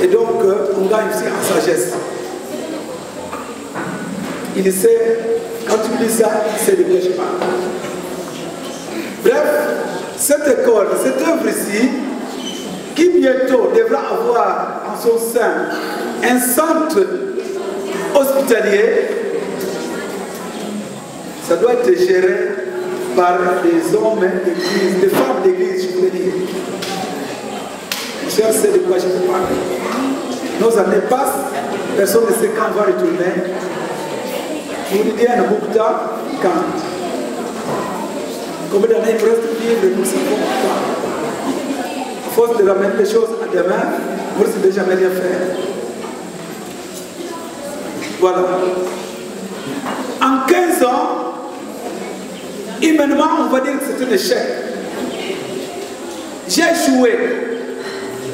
et donc on gagne aussi en sagesse. Il sait, quand tu dis ça, il sait de quoi je parle. Bref, cette école, cette œuvre ici, qui bientôt devra avoir en son sein un centre hospitalier, ça doit être géré par des hommes d'église, des femmes d'église, je voulais dire. Je sais de quoi je vous parle. Nos années passent, personne ne sait quand on va retourner. Vous dites à Naboukta, quand. Combien d'années il reste vivre, nous savons pas. À force de ramener les choses à demain, vous ne savez jamais rien faire. Voilà. En 15 ans, humainement, on va dire que c'est un échec. J'ai échoué.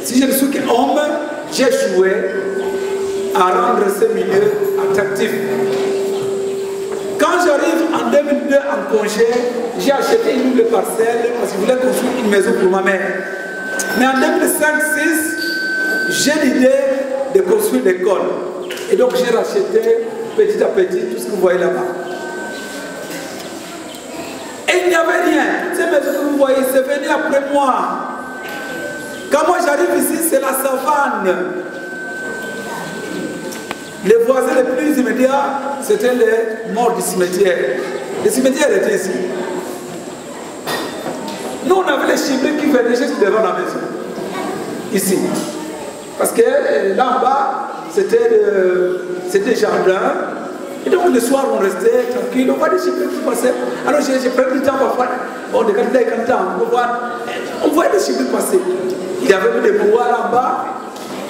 Si je ne suis qu'homme, j'ai échoué à rendre ce milieu attractif. Quand j'arrive en 2002 en congé, j'ai acheté une nouvelle parcelle parce que je voulais construire une maison pour ma mère. Mais en 2005-2006, j'ai l'idée de construire l'école. Et donc j'ai racheté petit à petit tout ce que vous voyez là-bas. Et il n'y avait rien. Ces maisons que vous voyez, c'est venu après moi. Quand moi j'arrive ici, c'est la savane. Les voisins les plus immédiats, c'était les morts du cimetière. Le cimetière était ici. Nous, on avait les chibrés qui venaient juste devant la maison. Ici. Parce que là en bas, c'était jardin. Et donc le soir, on restait tranquille. On voit des chibrés qui passaient. Alors j'ai pris du temps parfois. Bon, des candidats et candidats, on voit des chibrés passer. Il y avait des bois là en bas.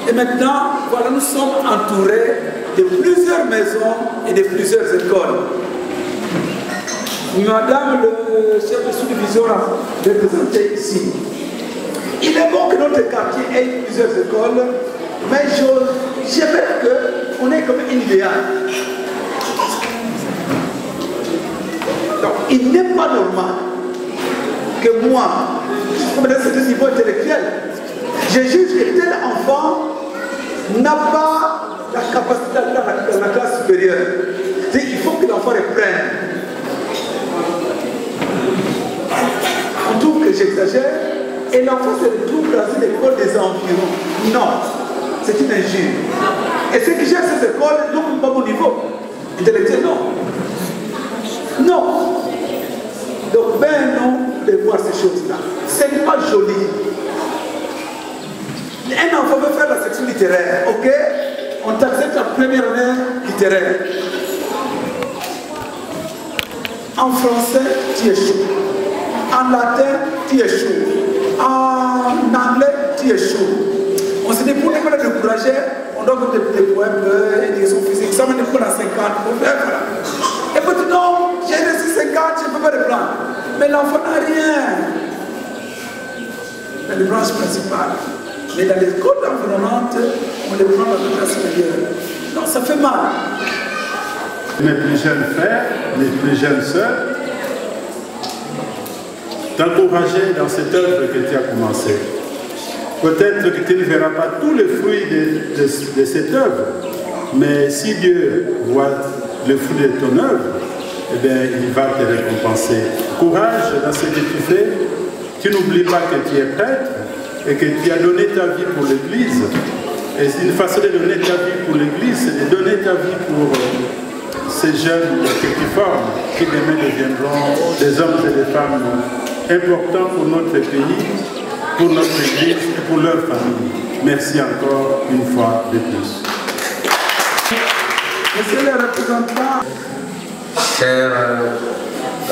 Et maintenant, voilà, nous sommes entourés de plusieurs maisons et de plusieurs écoles. Madame le chef de sous-division a représenté ici. Il est bon que notre quartier ait plusieurs écoles, mais j'aimerais qu'on ait comme un idéal. Donc, Il n'est pas normal que moi, c'est un niveau intellectuel, je juge que tel enfant n'a pas la capacité d'aller dans la classe supérieure. Il faut que l'enfant reprenne. On trouve que j'exagère et l'enfant se retrouve dans une école des environs. Non, c'est une injure. Et ceux qui gèrent ces écoles n'ont pas mon niveau intellectuel, non. Non. Donc, ben non, de voir ces choses-là. Ce n'est pas joli. Un enfant veut faire la section littéraire, ok? On t'accepte la première année littéraire. En français, tu échoues. En latin, tu échoues. En anglais, tu échoues. On se dit pour ne pas décourager, on doit faire des poèmes et des exercices physiques. Ça me découle à 50 pour faire voilà. Et puis non, j'ai reçu 50, je ne peux pas reprendre. Mais l'enfant n'a rien. Dans les branches principales. Mais dans les écoles environnantes, on les prend dans la classe supérieure. Donc ça fait mal. Mes plus jeunes frères, mes plus jeunes sœurs, t'encourager dans cette œuvre que tu as commencée. Peut-être que tu ne verras pas tous les fruits de cette œuvre, mais si Dieu voit le fruit de ton œuvre, eh bien, il va te récompenser. Courage dans ce que tu fais. Tu n'oublies pas que tu es prêtre et que tu as donné ta vie pour l'Église. Et c'est une façon de donner ta vie pour l'Église, c'est de donner ta vie pour ces jeunes que tu formes, qui demain deviendront des hommes et des femmes importants pour notre pays, pour notre Église et pour leur famille. Merci encore une fois de plus. Monsieur le représentant, chers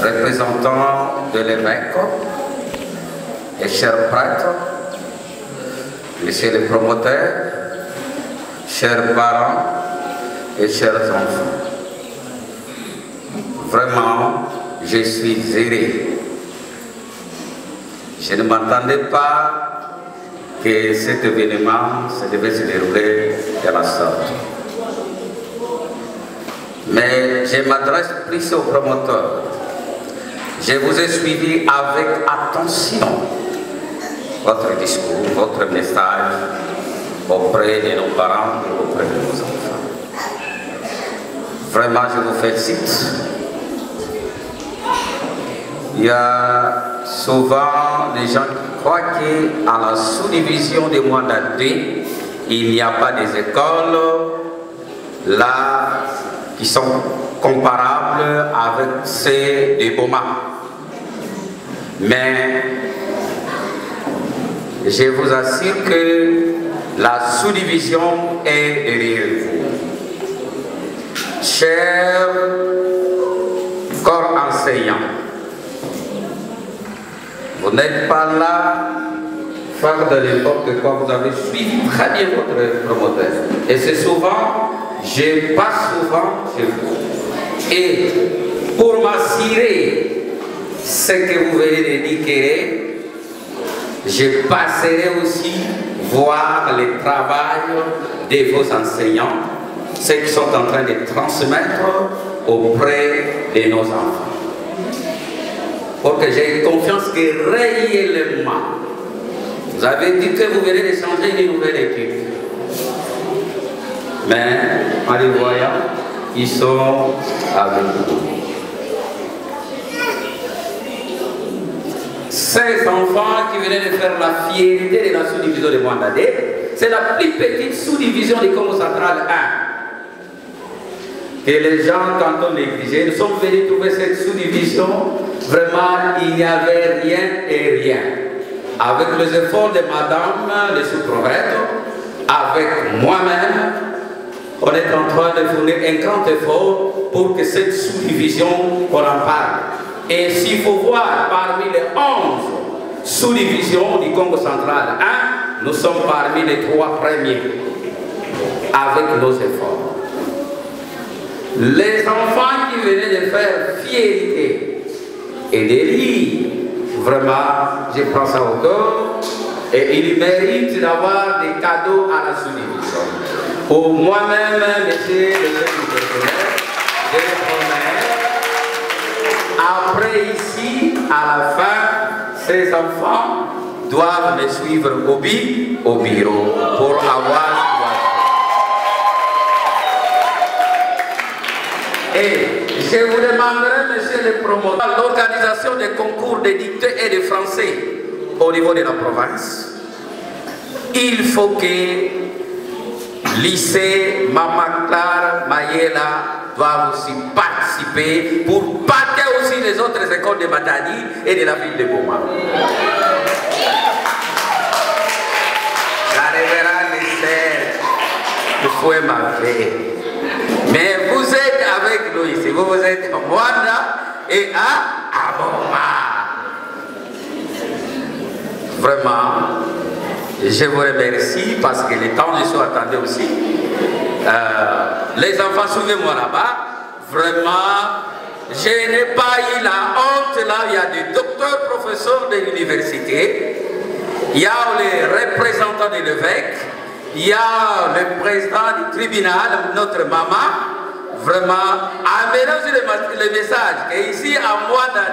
représentants de l'évêque et chers prêtres, messieurs les promoteurs, chers parents et chers enfants, vraiment, je suis heureux. Je ne m'attendais pas que cet événement devait se dérouler de la sorte. Mais je m'adresse plus aux promoteurs. Je vous ai suivi avec attention votre discours, votre message auprès de nos parents et auprès de nos enfants. Vraiment, je vous félicite. Il y a souvent des gens qui croient qu'à la sous-division des mois d'année, il n'y a pas des écoles là qui sont comparables avec ceux des Boma. Mais je vous assure que la sous-division est derrière vous. Chers corps enseignants, vous n'êtes pas là faire de n'importe quoi, vous avez suivi très bien votre promoteur. Et c'est souvent, je passe souvent chez vous. Et pour m'assurer ce que vous venez de dire, je passerai aussi voir le travail de vos enseignants, ceux qui sont en train de transmettre auprès de nos enfants. Pour que j'ai confiance que réellement, vous avez dit que vous venez de changer une nouvelle équipe. Mais en les voyant, ils sont avec vous. Ces enfants qui venaient de faire la fierté de la sous-division de Mwandadé, c'est la plus petite sous-division du Congo central 1. Et les gens, quand on négligeait, nous sommes venus trouver cette sous-division. Vraiment, il n'y avait rien et rien. Avec les efforts de madame, le sous-prophète, avec moi-même, on est en train de fournir un grand effort pour que cette sous-division, qu'on en parle. Et s'il faut voir parmi les 11 sous-divisions du Congo central 1, nous sommes parmi les 3 premiers avec nos efforts. Les enfants qui venaient de faire fierté et de lire, vraiment, je prends ça au corps, et ils méritent d'avoir des cadeaux à la sous-division. Pour moi-même, monsieur le chef du personnel, je le promets, après ici, à la fin, ces enfants doivent me suivre au bureau pour avoir. Et je vous demanderai, monsieur le promoteur, l'organisation des concours de dictée et de français au niveau de la province. Il faut que lycée Mama Clara Mayela doivent aussi participer pour battre aussi les autres écoles de Matadi et de la ville de Goma. La révérende Esther, il faut m'appeler. Mais vous êtes avec nous ici, vous êtes à Mwanda et à Boma. Vraiment, je vous remercie parce que les temps je suis attendu aussi. Les enfants, suivez-moi là-bas. Vraiment, je n'ai pas eu la honte là. Il y a des docteurs, professeurs de l'université. Il y a les représentants de l'évêque. Il y a le président du tribunal, notre maman. Vraiment, amenez le message qu'ici à Mwanda,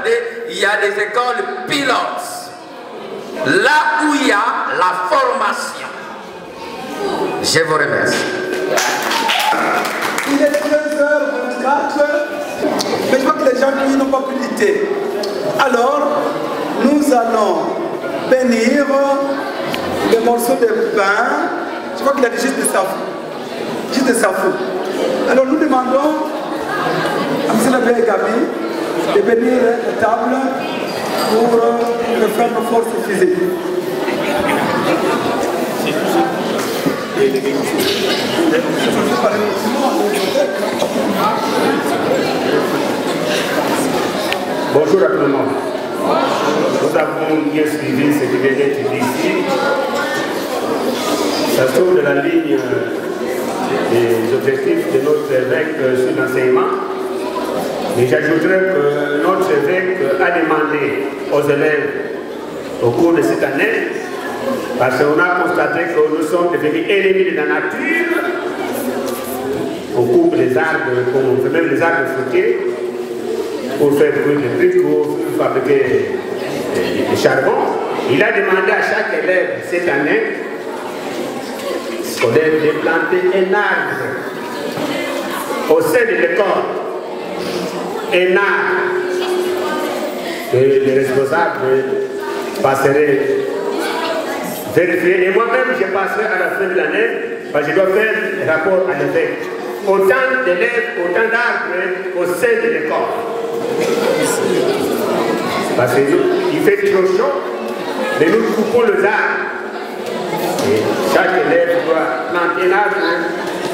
il y a des écoles pilotes. Là où il y a la formation. Je vous remercie. Il est 13h24, mais je vois que les gens qui n'ont pas pu lutter. Alors, nous allons bénir des morceaux de pain. Je vois qu'il y a juste des safou. Alors nous demandons à M. l'abbé Gabi de bénir la table pour faire nos forces physiques. Bonjour à tout le monde. Nous avons bien suivi ce qui vient d'être dit ici. Ça sort de la ligne des objectifs de notre évêque sur l'enseignement. Mais j'ajouterais que notre évêque a demandé aux élèves au cours de cette année, parce qu'on a constaté que nous sommes devenus ennemis de la nature. On coupe les arbres, on fait même les arbres fruitiers pour faire brûler les briques, pour fabriquer du charbon. Il a demandé à chaque élève cette année scolaire de planter un arbre au sein de l'école. Un arbre que les responsables passeraient vérifier. Et moi-même, je passerai à la fin de l'année, parce que je dois faire un rapport à l'évêque. Autant d'élèves, autant d'arbres au sein de l'école. Parce qu'il fait trop chaud, mais nous coupons les arbres. Et chaque élève doit planter un arbre,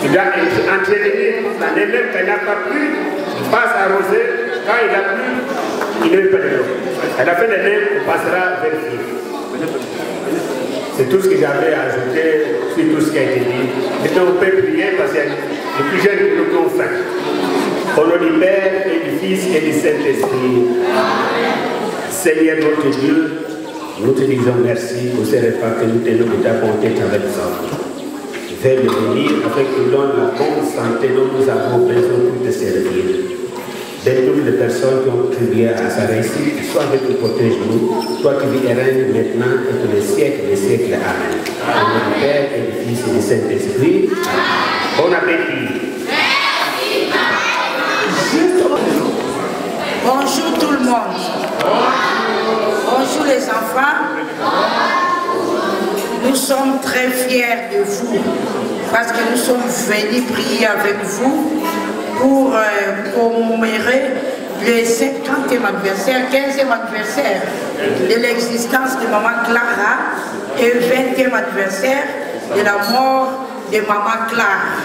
il doit entretenir l'année même quand il n'a pas plu, il passe à arroser, quand il a plu, il ne met pas de l'eau. À la fin de l'année, on passera vérifier. C'est tout ce que j'avais à ajouter sur tout ce qui a été dit. Maintenant, on peut prier parce que les plus jeunes nous ont faim. Au nom du Père et du Fils et du Saint-Esprit. Seigneur notre Dieu, nous te disons merci pour ces repas que nous tenons de t'apporter avec ça. Fais le bénir afin que nous donne la bonne santé dont nous avons besoin pour te servir. Bénis toutes les personnes qui ont contribué à sa réussite, soit avec nous, protège-nous, toi qui vis et règnes maintenant et pour les siècles des siècles. Amen. Au nom du Père et du Fils et du Saint-Esprit. Bon appétit. Bonjour tout le monde. Bonjour les enfants. Nous sommes très fiers de vous parce que nous sommes venus prier avec vous pour commémorer le 50e anniversaire, 15e anniversaire de l'existence de Maman Clara et le 20e anniversaire de la mort de Maman Clara.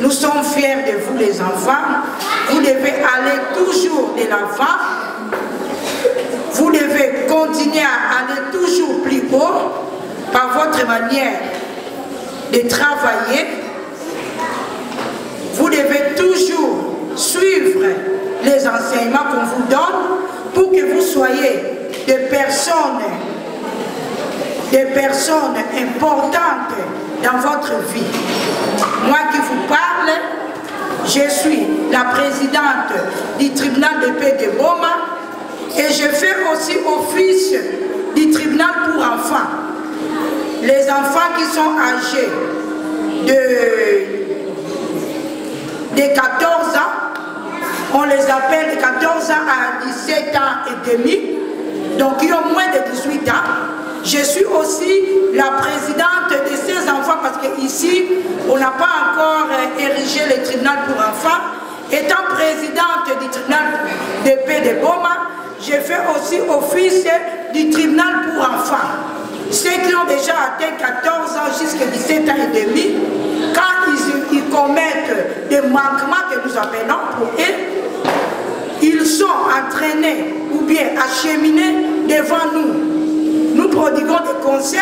Nous sommes fiers de vous les enfants. Vous devez aller toujours de l'avant. Vous devez continuer à aller toujours plus haut par votre manière de travailler. Vous devez toujours suivre les enseignements qu'on vous donne pour que vous soyez des personnes importantes dans votre vie. Moi qui vous parle, Je suis la présidente du tribunal de paix de Boma et je fais aussi office du tribunal pour enfants. Les enfants qui sont âgés de 14 ans, on les appelle de 14 ans à 17 ans et demi, donc qui ont moins de 18 ans. Je suis aussi la présidente de ces enfants parce qu'ici, on n'a pas encore érigé le tribunal pour enfants. Étant présidente du tribunal de paix de Boma, je fais aussi office du tribunal pour enfants. Ceux qui ont déjà atteint 14 ans jusqu'à 17 ans et demi, quand ils commettent des manquements que nous appelons pour eux, ils sont entraînés ou bien acheminés devant nous. Nous prodiguons des conseils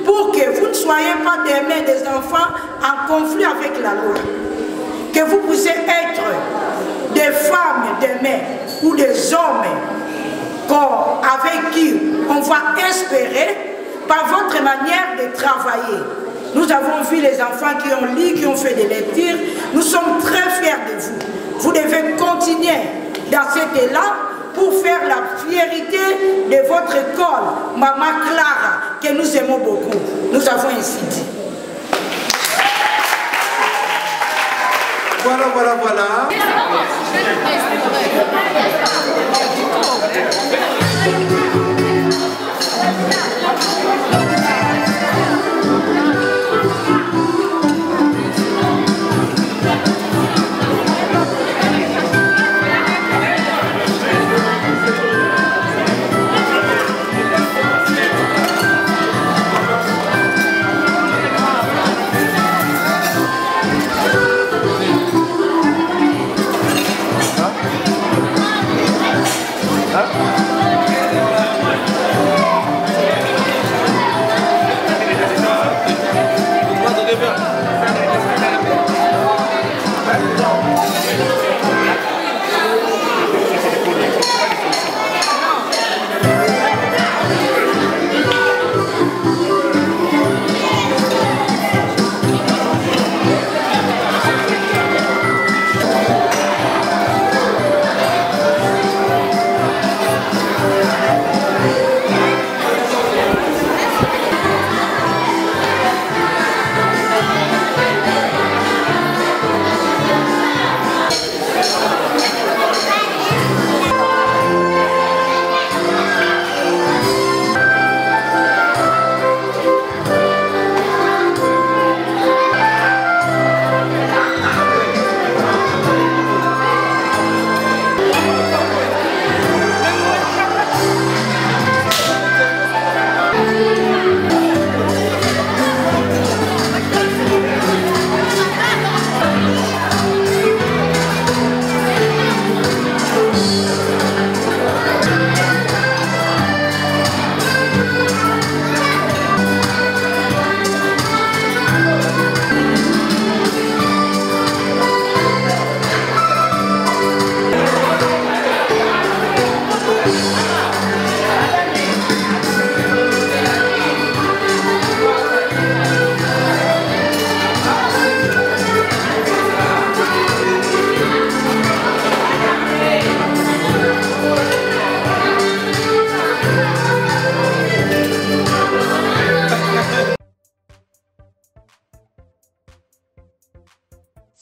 pour que vous ne soyez pas des mères des enfants en conflit avec la loi. Que vous puissiez être des femmes, des mères ou des hommes avec qui on va espérer par votre manière de travailler. Nous avons vu les enfants qui ont lu, qui ont fait des lectures. Nous sommes très fiers de vous. Vous devez continuer dans cet élan pour faire la fierté de votre école, Maman Clara, que nous aimons beaucoup. Nous avons ainsi dit. Voilà.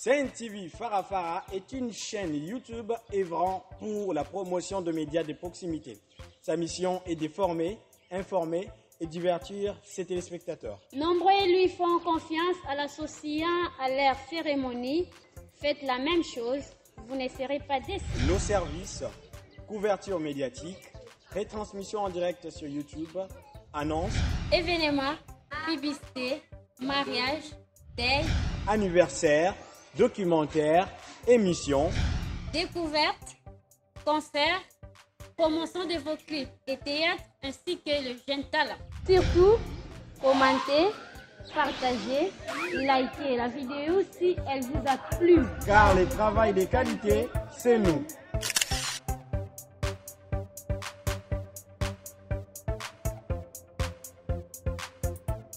CNTV Farafara est une chaîne YouTube œuvrant pour la promotion de médias de proximité. Sa mission est de former, informer et divertir ses téléspectateurs. Nombreux lui font confiance en l'associant à leur cérémonie. Faites la même chose, vous ne serez pas déçus. Nos services, couverture médiatique, retransmission en direct sur YouTube, annonces, événements, publicité, mariage, deuil, anniversaire, documentaires, émissions, découvertes, concerts, promotion de vos clips et théâtres ainsi que le jeune talent. Surtout, commentez, partagez, likez la vidéo si elle vous a plu. Car le travail de qualité, c'est nous.